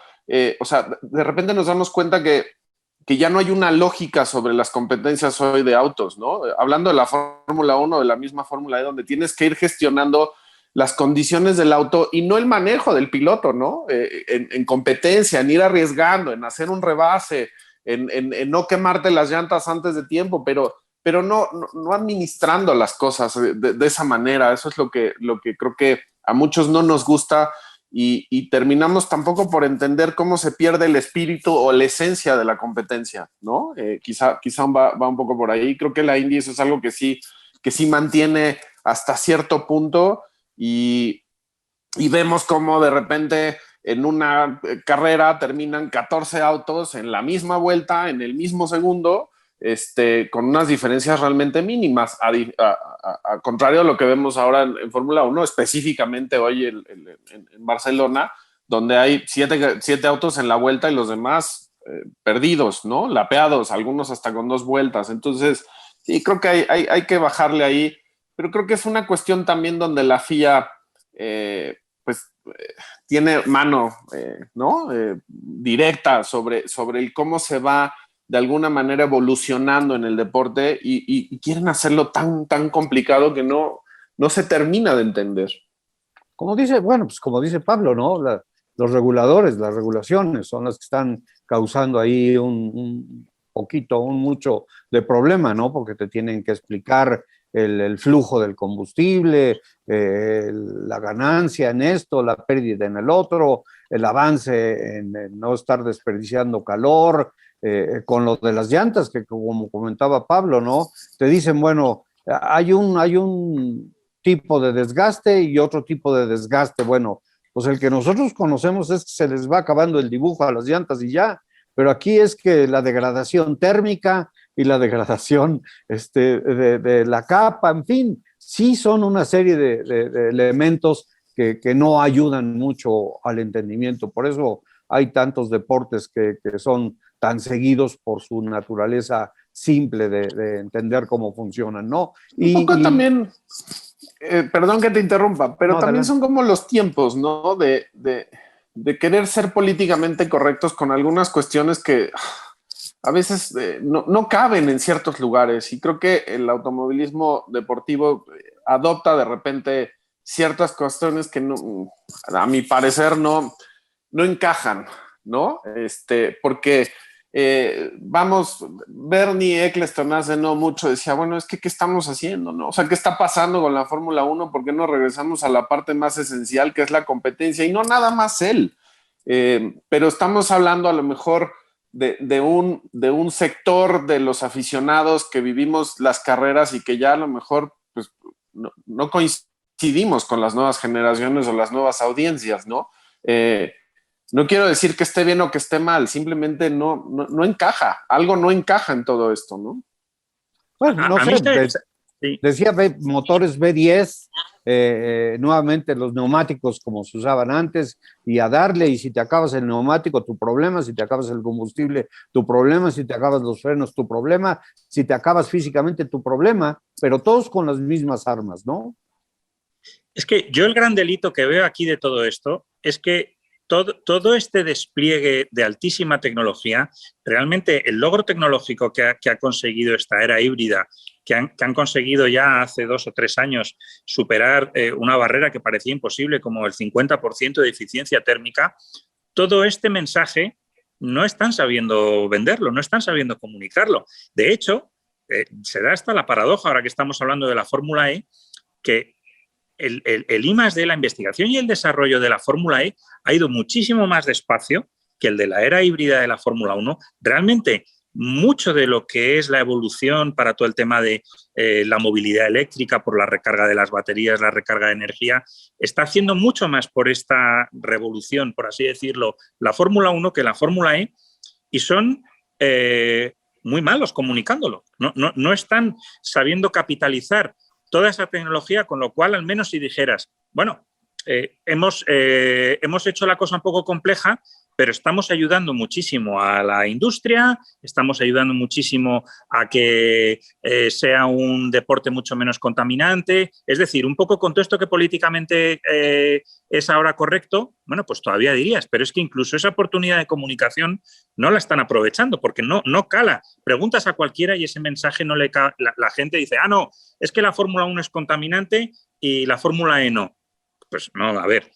o sea, de repente nos damos cuenta que ya no hay una lógica sobre las competencias hoy de autos, ¿no? Hablando de la Fórmula 1, de la misma Fórmula E, donde tienes que ir gestionando las condiciones del auto y no el manejo del piloto, ¿no? En competencia, en ir arriesgando, en hacer un rebase, en no quemarte las llantas antes de tiempo, pero no administrando las cosas de esa manera. Eso es lo que creo que a muchos no nos gusta. Y terminamos tampoco por entender cómo se pierde el espíritu o la esencia de la competencia, ¿no? Quizá va un poco por ahí. Creo que la Indy eso es algo que sí mantiene hasta cierto punto y vemos cómo de repente en una carrera terminan 14 autos en la misma vuelta, en el mismo segundo, con unas diferencias realmente mínimas, a contrario a lo que vemos ahora en Fórmula 1, específicamente hoy en Barcelona, donde hay 7 autos en la vuelta y los demás perdidos, ¿no? Lapeados, algunos hasta con 2 vueltas. Entonces, sí, creo que hay que bajarle ahí, pero creo que es una cuestión también donde la FIA, tiene mano, ¿no? Directa sobre el cómo se va de alguna manera evolucionando en el deporte y quieren hacerlo tan complicado que no se termina de entender. Como dice Pablo, ¿no? Los reguladores, las regulaciones son las que están causando ahí un poquito, un mucho de problema, ¿no? Porque te tienen que explicar el flujo del combustible, la ganancia en esto, la pérdida en el otro, el avance en no estar desperdiciando calor, con lo de las llantas, que como comentaba Pablo, ¿no? Te dicen, bueno, hay un tipo de desgaste y otro tipo de desgaste. Bueno, pues el que nosotros conocemos es que se les va acabando el dibujo a las llantas y ya, pero aquí es que la degradación térmica y la degradación de la capa, en fin, sí son una serie de elementos que no ayudan mucho al entendimiento. Por eso hay tantos deportes que son tan seguidos por su naturaleza simple de entender cómo funcionan, ¿no? Un poco también, perdón que te interrumpa, pero no, también adelante. Son como los tiempos, ¿no? De querer ser políticamente correctos con algunas cuestiones que a veces no caben en ciertos lugares, y creo que el automovilismo deportivo adopta de repente ciertas cuestiones que no, a mi parecer no encajan, ¿no? Porque vamos, Bernie Eccleston hace no mucho decía, bueno, es que ¿qué estamos haciendo, no? O sea, ¿qué está pasando con la Fórmula 1? ¿Por qué no regresamos a la parte más esencial, que es la competencia? Y no nada más él, pero estamos hablando a lo mejor de un sector de los aficionados que vivimos las carreras y que ya a lo mejor pues, no coincidimos con las nuevas generaciones o las nuevas audiencias, ¿no? No quiero decir que esté bien o que esté mal, simplemente no encaja, algo no encaja en todo esto, ¿no? Bueno, no sé, decía motores B10, nuevamente los neumáticos como se usaban antes, y a darle, y si te acabas el neumático, tu problema, si te acabas el combustible, tu problema, si te acabas los frenos, tu problema, si te acabas físicamente, tu problema, pero todos con las mismas armas, ¿no? Es que yo el gran delito que veo aquí de todo esto es que todo este despliegue de altísima tecnología, realmente el logro tecnológico que ha conseguido esta era híbrida, que han conseguido ya hace 2 o 3 años superar una barrera que parecía imposible, como el 50% de eficiencia térmica, todo este mensaje no están sabiendo venderlo, no están sabiendo comunicarlo. De hecho, se da hasta la paradoja, ahora que estamos hablando de la Fórmula E, que el I+D, la investigación y el desarrollo de la Fórmula E ha ido muchísimo más despacio que el de la era híbrida de la Fórmula 1. Realmente, mucho de lo que es la evolución para todo el tema de la movilidad eléctrica, por la recarga de las baterías, la recarga de energía, está haciendo mucho más por esta revolución, por así decirlo, la Fórmula 1 que la Fórmula E, y son muy malos comunicándolo. No están sabiendo capitalizar toda esa tecnología, con lo cual, al menos si dijeras, bueno, hemos hecho la cosa un poco compleja, pero estamos ayudando muchísimo a la industria, estamos ayudando muchísimo a que sea un deporte mucho menos contaminante. Es decir, un poco con todo esto que políticamente es ahora correcto, bueno, pues todavía dirías, pero es que incluso esa oportunidad de comunicación no la están aprovechando porque no cala. Preguntas a cualquiera y ese mensaje no le cala. La gente dice, no, es que la Fórmula 1 es contaminante y la Fórmula E no. Pues no, a ver,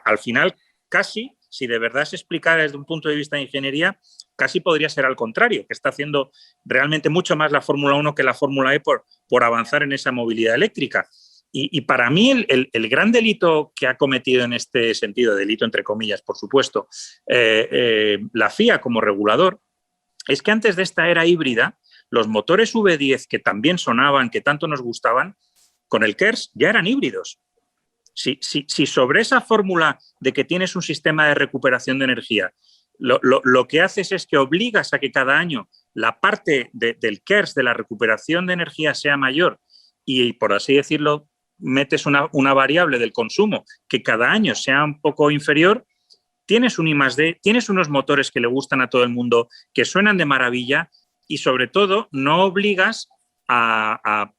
al final casi, si de verdad se explicara desde un punto de vista de ingeniería, casi podría ser al contrario, que está haciendo realmente mucho más la Fórmula 1 que la Fórmula E por avanzar en esa movilidad eléctrica. Y para mí el gran delito que ha cometido en este sentido, delito entre comillas, por supuesto, la FIA como regulador, es que antes de esta era híbrida, los motores V10 que también sonaban, que tanto nos gustaban, con el KERS ya eran híbridos. Si sobre esa fórmula de que tienes un sistema de recuperación de energía, lo que haces es que obligas a que cada año la parte del KERS, de la recuperación de energía, sea mayor y, por así decirlo, metes una variable del consumo que cada año sea un poco inferior, tienes un I+D, tienes unos motores que le gustan a todo el mundo, que suenan de maravilla y, sobre todo, no obligas a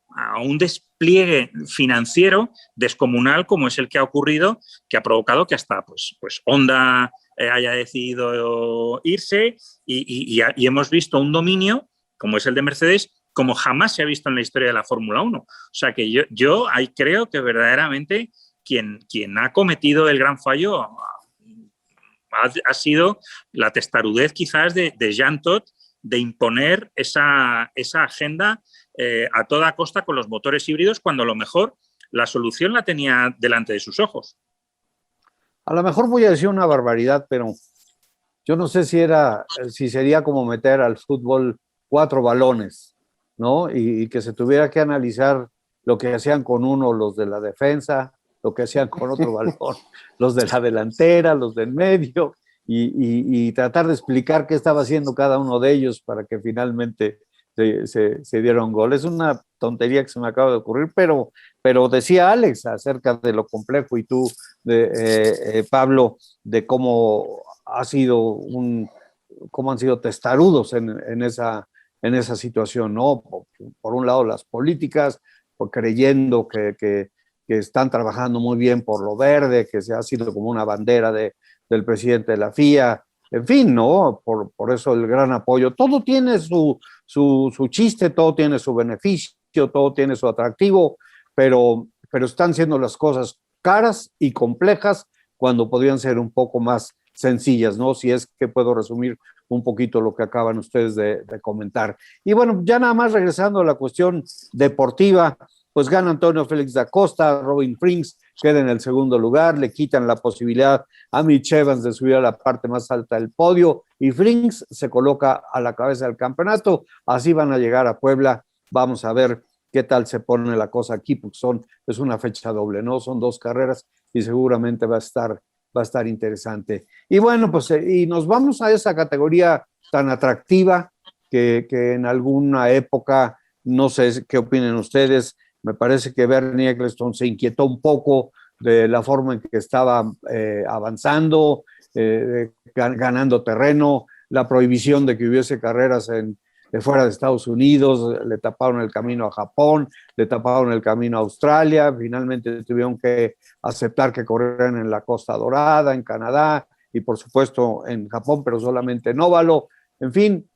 un despliegue financiero descomunal como es el que ha ocurrido, que ha provocado que hasta pues Honda haya decidido irse y hemos visto un dominio, como es el de Mercedes, como jamás se ha visto en la historia de la Fórmula 1. O sea que yo ahí creo que verdaderamente quien ha cometido el gran fallo ha sido la testarudez quizás de Jean Todt de imponer esa agenda a toda costa con los motores híbridos, cuando a lo mejor la solución la tenía delante de sus ojos. A lo mejor voy a decir una barbaridad, pero yo no sé si sería como meter al fútbol 4 balones, ¿no? Y que se tuviera que analizar lo que hacían con uno los de la defensa, lo que hacían con otro balón, los de la delantera, los del medio, y tratar de explicar qué estaba haciendo cada uno de ellos para que finalmente se diera un gol. Es una tontería que se me acaba de ocurrir, pero decía Alex acerca de lo complejo y tú, Pablo, de cómo han sido testarudos en esa situación, ¿no? Por un lado las políticas, creyendo que están trabajando muy bien por lo verde, que se ha sido como una bandera del presidente de la FIA, en fin, ¿no? Por eso el gran apoyo. Todo tiene su chiste, todo tiene su beneficio, todo tiene su atractivo, pero están siendo las cosas caras y complejas cuando podrían ser un poco más sencillas, ¿no? Si es que puedo resumir un poquito lo que acaban ustedes de comentar. Y bueno, ya nada más regresando a la cuestión deportiva, pues gana Antonio Félix da Costa, Robin Frings queda en el segundo lugar, le quitan la posibilidad a Mitch Evans de subir a la parte más alta del podio y Frings se coloca a la cabeza del campeonato. Así van a llegar a Puebla. Vamos a ver qué tal se pone la cosa aquí, porque es una fecha doble, ¿no? Son 2 carreras y seguramente va a estar interesante. Y bueno, pues y nos vamos a esa categoría tan atractiva que en alguna época, no sé qué opinen ustedes, me parece que Bernie Ecclestone se inquietó un poco de la forma en que estaba avanzando, ganando terreno, la prohibición de que hubiese carreras fuera de Estados Unidos, le taparon el camino a Japón, le taparon el camino a Australia, finalmente tuvieron que aceptar que corrieran en la Costa Dorada, en Canadá y por supuesto en Japón, pero solamente en óvalo. En fin,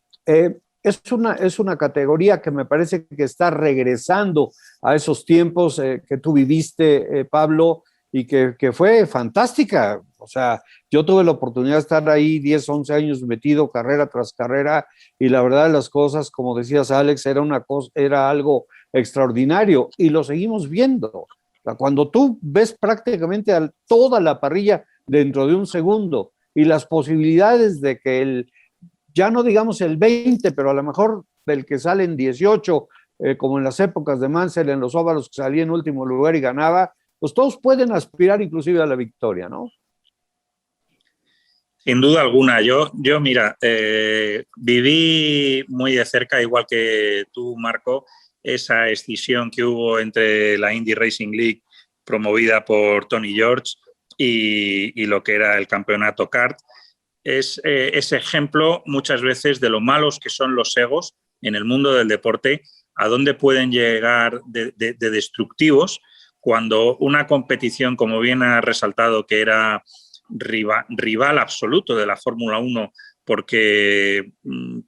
es una categoría que me parece que está regresando a esos tiempos que tú viviste, Pablo, y que fue fantástica. O sea, yo tuve la oportunidad de estar ahí 10, 11 años metido carrera tras carrera y la verdad de las cosas, como decías, Alex, era algo extraordinario y lo seguimos viendo. O sea, cuando tú ves prácticamente toda la parrilla dentro de un segundo y las posibilidades de que ya no digamos el 20, pero a lo mejor del que salen 18, como en las épocas de Mansell, en los óvalos que salía en último lugar y ganaba, pues todos pueden aspirar inclusive a la victoria, ¿no? Sin duda alguna. Yo mira, viví muy de cerca, igual que tú, Marco, esa escisión que hubo entre la Indy Racing League promovida por Tony George y lo que era el campeonato kart. Es ese ejemplo muchas veces de lo malos que son los egos en el mundo del deporte, a dónde pueden llegar de destructivos cuando una competición, como bien ha resaltado, que era rival absoluto de la Fórmula 1 porque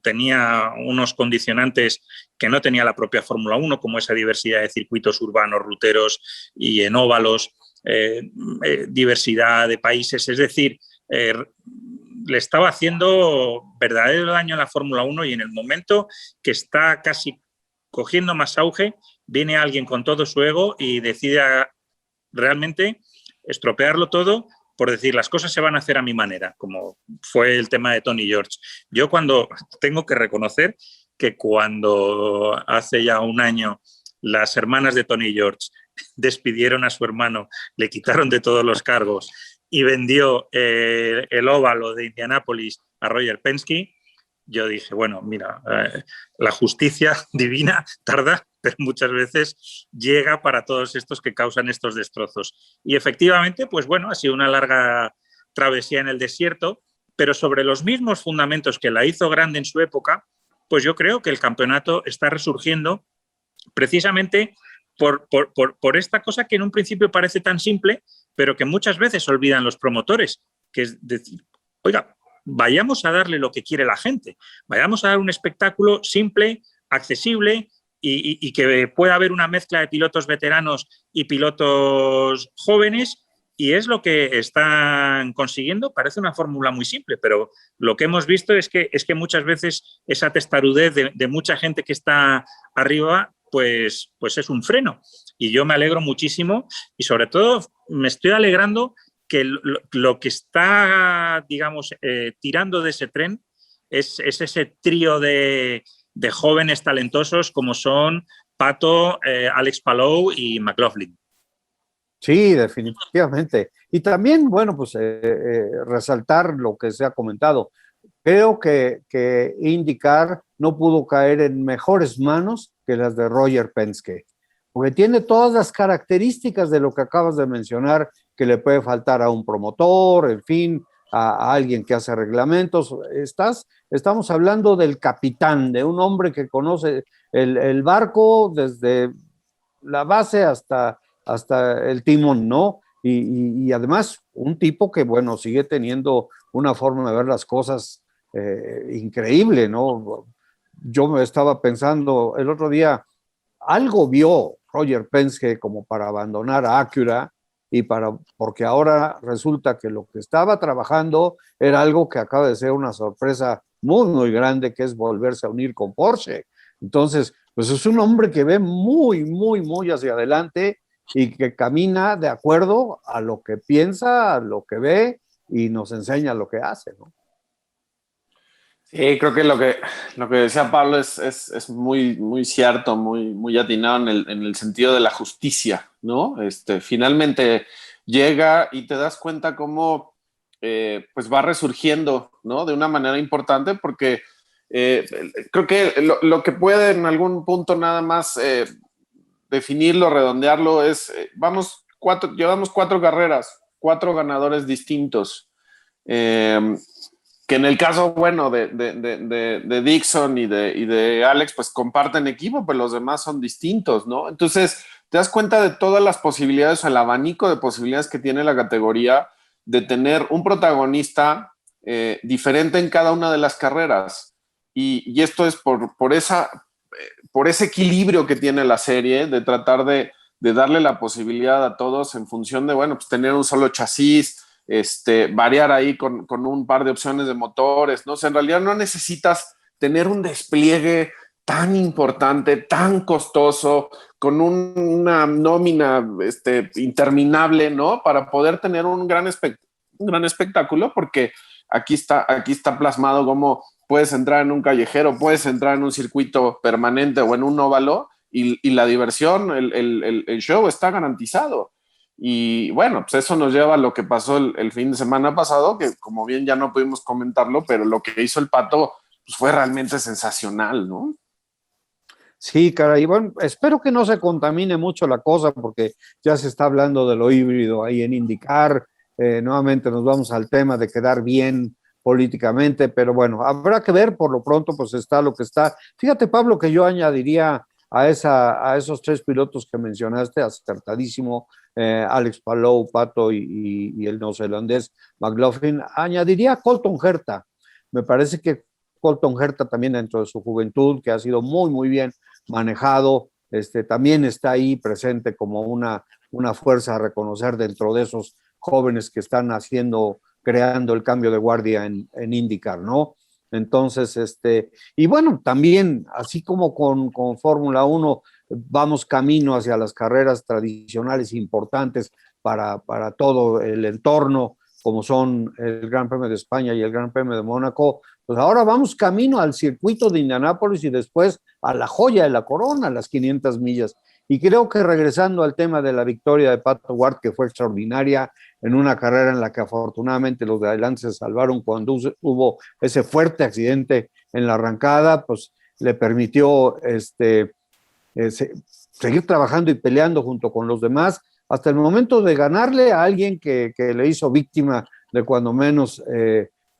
tenía unos condicionantes que no tenía la propia Fórmula 1, como esa diversidad de circuitos urbanos, ruteros y en óvalos, diversidad de países, es decir, le estaba haciendo verdadero daño a la Fórmula 1 y en el momento que está casi cogiendo más auge, viene alguien con todo su ego y decide realmente estropearlo todo por decir las cosas se van a hacer a mi manera, como fue el tema de Tony George. Yo tengo que reconocer que cuando hace ya un año las hermanas de Tony George despidieron a su hermano, le quitaron de todos los cargos y vendió el óvalo de Indianápolis a Roger Penske, yo dije, bueno, mira, la justicia divina tarda, pero muchas veces llega para todos estos que causan estos destrozos. Y efectivamente, pues bueno, ha sido una larga travesía en el desierto, pero sobre los mismos fundamentos que la hizo grande en su época, pues yo creo que el campeonato está resurgiendo precisamente por esta cosa que en un principio parece tan simple, pero que muchas veces olvidan los promotores, que es decir, oiga, vayamos a darle lo que quiere la gente, vayamos a dar un espectáculo simple, accesible y que pueda haber una mezcla de pilotos veteranos y pilotos jóvenes, y es lo que están consiguiendo. Parece una fórmula muy simple, pero lo que hemos visto es que muchas veces esa testarudez de mucha gente que está arriba pues es un freno, y yo me alegro muchísimo y sobre todo me estoy alegrando que lo que está, digamos, tirando de ese tren es ese trío de jóvenes talentosos como son Pato, Alex Palou y McLaughlin. Sí, definitivamente. Y también, bueno, pues resaltar lo que se ha comentado. Creo que IndyCar no pudo caer en mejores manos que las de Roger Penske, porque tiene todas las características de lo que acabas de mencionar, que le puede faltar a un promotor, en fin, a alguien que hace reglamentos. Estamos hablando del capitán, de un hombre que conoce el barco desde la base hasta el timón, ¿no? Y además un tipo que, bueno, sigue teniendo una forma de ver las cosas increíble, ¿no? Yo me estaba pensando el otro día, algo vio Roger Penske como para abandonar a Acura porque ahora resulta que lo que estaba trabajando era algo que acaba de ser una sorpresa muy, muy grande, que es volverse a unir con Porsche. Entonces, pues es un hombre que ve muy, muy, muy hacia adelante y que camina de acuerdo a lo que piensa, a lo que ve y nos enseña lo que hace, ¿no? Sí, creo que lo que decía Pablo es muy, muy cierto, muy, muy atinado en el sentido de la justicia, ¿no? Finalmente llega y te das cuenta cómo pues va resurgiendo, ¿no? De una manera importante, porque creo que lo que puede en algún punto nada más definirlo, redondearlo, es llevamos 4 carreras, 4 ganadores distintos. Que en el caso, bueno, de Dixon y de Alex, pues comparten equipo, pero los demás son distintos, ¿no? Entonces, te das cuenta de todas las posibilidades, el abanico de posibilidades que tiene la categoría de tener un protagonista diferente en cada una de las carreras. Y esto es por ese equilibrio que tiene la serie, de tratar de darle la posibilidad a todos en función de, bueno, pues tener un solo chasis, variar ahí con un par de opciones de motores, ¿no? O sea, en realidad no necesitas tener un despliegue tan importante, tan costoso, con una nómina interminable, ¿no? Para poder tener un gran espectáculo, porque aquí está plasmado cómo puedes entrar en un callejero, puedes entrar en un circuito permanente o en un óvalo y la diversión, el show está garantizado. Y bueno, pues eso nos lleva a lo que pasó el fin de semana pasado, que como bien ya no pudimos comentarlo, pero lo que hizo el Pato pues fue realmente sensacional, ¿no? Sí, caray, bueno, espero que no se contamine mucho la cosa, porque ya se está hablando de lo híbrido ahí en IndyCar nuevamente nos vamos al tema de quedar bien políticamente, pero bueno, habrá que ver, por lo pronto pues está lo que está. Fíjate, Pablo, que yo añadiría a esos tres pilotos que mencionaste, acertadísimo, Alex Palou, Pato y el neozelandés McLaughlin, añadiría a Colton Herta. Me parece que Colton Herta también dentro de su juventud, que ha sido muy, muy bien manejado, también está ahí presente como una fuerza a reconocer dentro de esos jóvenes que están creando el cambio de guardia en IndyCar, ¿no? Entonces, y bueno, también, así como con Fórmula 1, vamos camino hacia las carreras tradicionales importantes para todo el entorno, como son el Gran Premio de España y el Gran Premio de Mónaco, pues ahora vamos camino al circuito de Indianápolis y después a la joya de la corona, las 500 millas. Y creo que regresando al tema de la victoria de Pato Ward, que fue extraordinaria, en una carrera en la que afortunadamente los de adelante se salvaron cuando hubo ese fuerte accidente en la arrancada, pues le permitió seguir trabajando y peleando junto con los demás hasta el momento de ganarle a alguien que le hizo víctima de cuando menos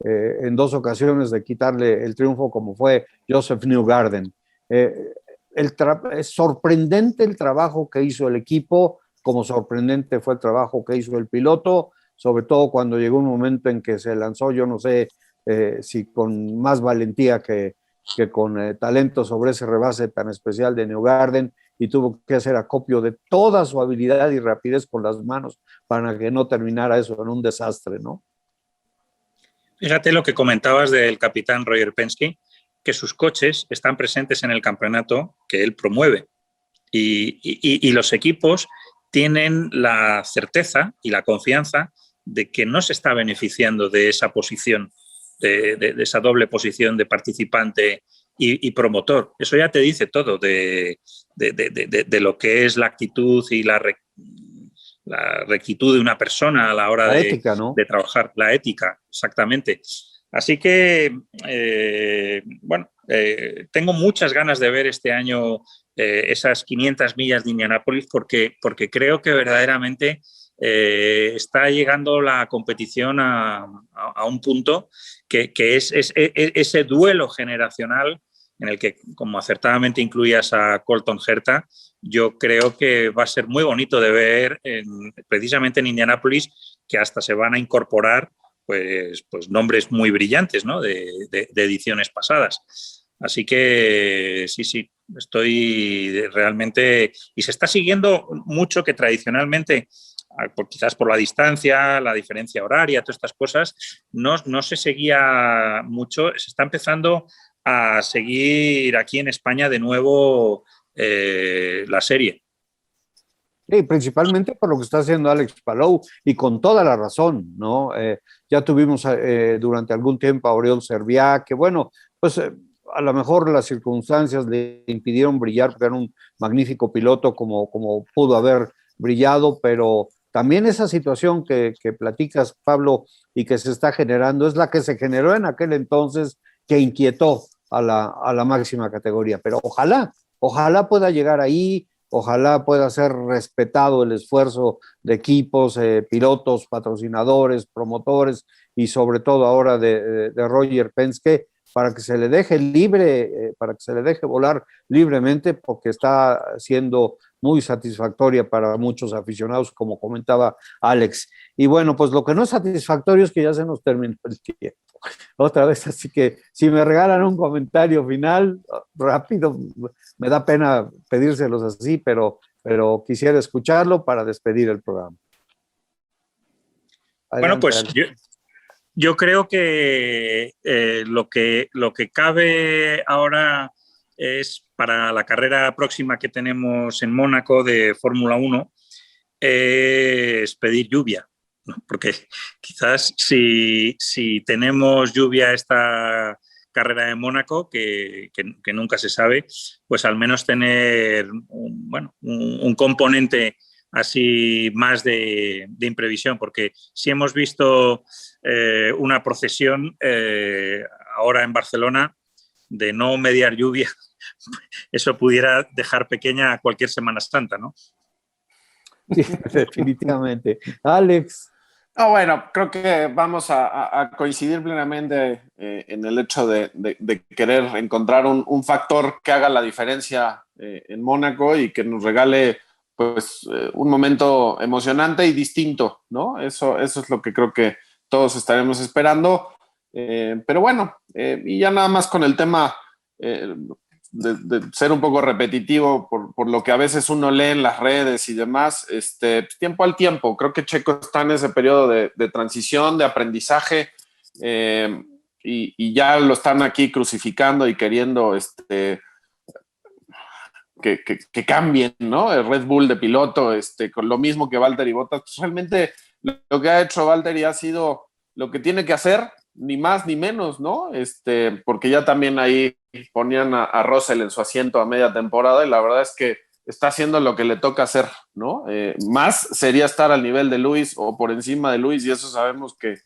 en dos ocasiones de quitarle el triunfo, como fue Joseph Newgarden. Es sorprendente el trabajo que hizo el equipo, como sorprendente fue el trabajo que hizo el piloto, sobre todo cuando llegó un momento en que se lanzó, yo no sé si con más valentía que con talento sobre ese rebase tan especial de Newgarden, y tuvo que hacer acopio de toda su habilidad y rapidez con las manos para que no terminara eso en un desastre, ¿no? Fíjate lo que comentabas del capitán Roger Penske, que sus coches están presentes en el campeonato que él promueve y los equipos tienen la certeza y la confianza de que no se está beneficiando de esa posición, de esa doble posición de participante y promotor. Eso ya te dice todo de lo que es la actitud y la rectitud de una persona a la hora la ética, ¿no? de trabajar, la ética, exactamente. Así que, tengo muchas ganas de ver este año esas 500 millas de Indianápolis porque creo que verdaderamente está llegando la competición a un punto que es ese duelo generacional en el que, como acertadamente incluías a Colton Herta, yo creo que va a ser muy bonito de ver precisamente en Indianápolis, que hasta se van a incorporar pues nombres muy brillantes, ¿no? de ediciones pasadas. Así que sí, estoy realmente... Y se está siguiendo mucho que tradicionalmente, quizás por la distancia, la diferencia horaria, todas estas cosas, no se seguía mucho. Se está empezando a seguir aquí en España de nuevo la serie. Sí, principalmente por lo que está haciendo Alex Palou y con toda la razón, ¿no? Ya tuvimos durante algún tiempo a Oriol Serviá, que bueno, pues a lo mejor las circunstancias le impidieron brillar porque era un magnífico piloto como pudo haber brillado, pero también esa situación que platicas, Pablo, y que se está generando es la que se generó en aquel entonces que inquietó a la máxima categoría, pero ojalá pueda llegar ahí. Ojalá pueda ser respetado el esfuerzo de equipos, pilotos, patrocinadores, promotores y sobre todo ahora de Roger Penske para que se le deje libre, para que se le deje volar libremente porque está siendo muy satisfactoria para muchos aficionados, como comentaba Alex. Y bueno, pues lo que no es satisfactorio es que ya se nos terminó el tiempo. Otra vez, así que si me regalan un comentario final, rápido, me da pena pedírselos así, pero quisiera escucharlo para despedir el programa. Adelante, bueno, pues yo creo que lo que cabe ahora es para la carrera próxima que tenemos en Mónaco de Fórmula 1, es pedir lluvia, ¿no? Porque quizás si tenemos lluvia esta carrera de Mónaco, que nunca se sabe, pues al menos tener un componente así más de imprevisión, porque si hemos visto una procesión ahora en Barcelona de no mediar lluvia, eso pudiera dejar pequeña cualquier Semana Santa, ¿no? Sí, definitivamente. Alex. Bueno, creo que vamos a coincidir plenamente en el hecho de querer encontrar un factor que haga la diferencia en Mónaco y que nos regale pues un momento emocionante y distinto, ¿no? Eso es lo que creo que todos estaremos esperando. Pero bueno, y ya nada más con el tema de ser un poco repetitivo por lo que a veces uno lee en las redes y demás, tiempo al tiempo. Creo que Checo está en ese periodo de transición, de aprendizaje, y ya lo están aquí crucificando y queriendo que cambien, ¿no? El Red Bull de piloto, con lo mismo que Valtteri Bottas. Pues realmente lo que ha hecho Valtteri ha sido lo que tiene que hacer, ni más ni menos, ¿no? Porque ya también ahí ponían a Russell en su asiento a media temporada y la verdad es que está haciendo lo que le toca hacer, ¿no? Más sería estar al nivel de Lewis o por encima de Lewis y eso sabemos que,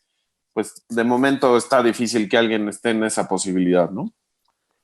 pues, de momento está difícil que alguien esté en esa posibilidad, ¿no?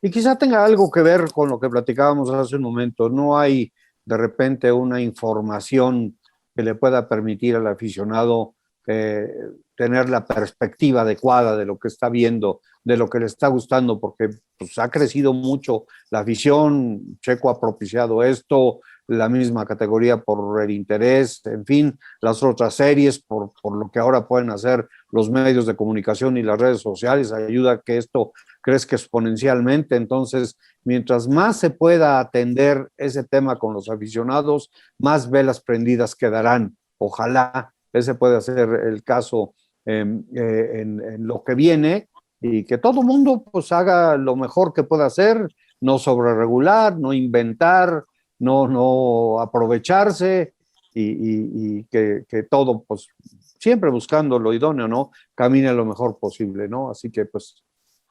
Y quizá tenga algo que ver con lo que platicábamos hace un momento. No hay de repente una información que le pueda permitir al aficionado tener la perspectiva adecuada de lo que está viendo, de lo que le está gustando, porque pues, ha crecido mucho la afición. Checo ha propiciado esto, la misma categoría por el interés, en fin, las otras series, por lo que ahora pueden hacer los medios de comunicación y las redes sociales, ayuda a que esto crezca exponencialmente. Entonces, mientras más se pueda atender ese tema con los aficionados, más velas prendidas quedarán. Ojalá ese pueda ser el caso en lo que viene y que todo mundo pues haga lo mejor que pueda hacer, no sobreregular, no inventar, no aprovecharse y que todo pues siempre buscando lo idóneo, ¿no? Camine lo mejor posible, ¿no? Así que pues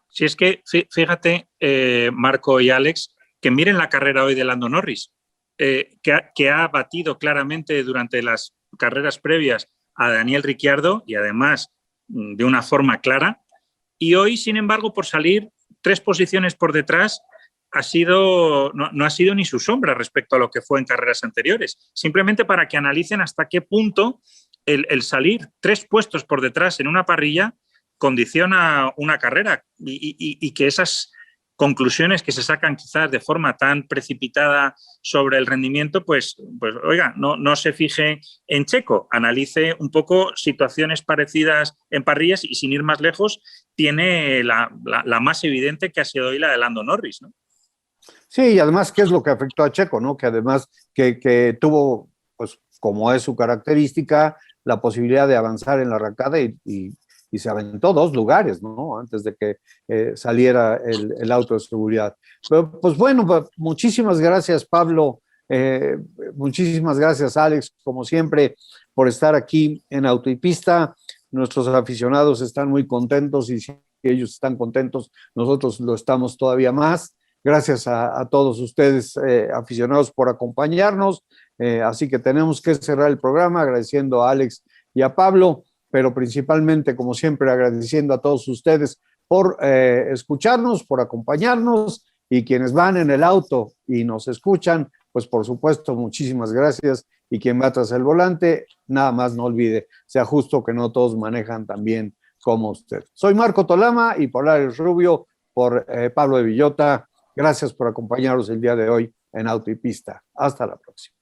Si es que, fíjate, Marco y Alex, que miren la carrera hoy de Lando Norris, que ha batido claramente durante las carreras previas a Daniel Ricciardo y además de una forma clara. Y hoy, sin embargo, por salir 3 posiciones por detrás, no ha sido ni su sombra respecto a lo que fue en carreras anteriores. Simplemente para que analicen hasta qué punto el salir 3 puestos por detrás en una parrilla condiciona una carrera y que esas conclusiones que se sacan quizás de forma tan precipitada sobre el rendimiento, pues oiga, no se fije en Checo, analice un poco situaciones parecidas en parrillas y sin ir más lejos, tiene la más evidente que ha sido hoy la de Lando Norris, ¿no? sí, y además, ¿qué es lo que afectó a Checo, no? Que además que tuvo, pues como es su característica, la posibilidad de avanzar en la arrancada y se aventó 2 lugares, ¿no? Antes de que saliera el auto de seguridad. Pero, pues bueno, pues, muchísimas gracias, Pablo. Muchísimas gracias, Alex, como siempre, por estar aquí en Auto y Pista. Nuestros aficionados están muy contentos y si ellos están contentos, nosotros lo estamos todavía más. Gracias a todos ustedes, aficionados, por acompañarnos. Así que tenemos que cerrar el programa agradeciendo a Alex y a Pablo, pero principalmente, como siempre, agradeciendo a todos ustedes por escucharnos, por acompañarnos, y quienes van en el auto y nos escuchan, pues por supuesto, muchísimas gracias. Y quien va tras el volante, nada más no olvide, sea justo que no todos manejan tan bien como usted. Soy Marco Tolama y por Alex Rubio, por Pablo de Villota. Gracias por acompañarnos el día de hoy en Auto y Pista. Hasta la próxima.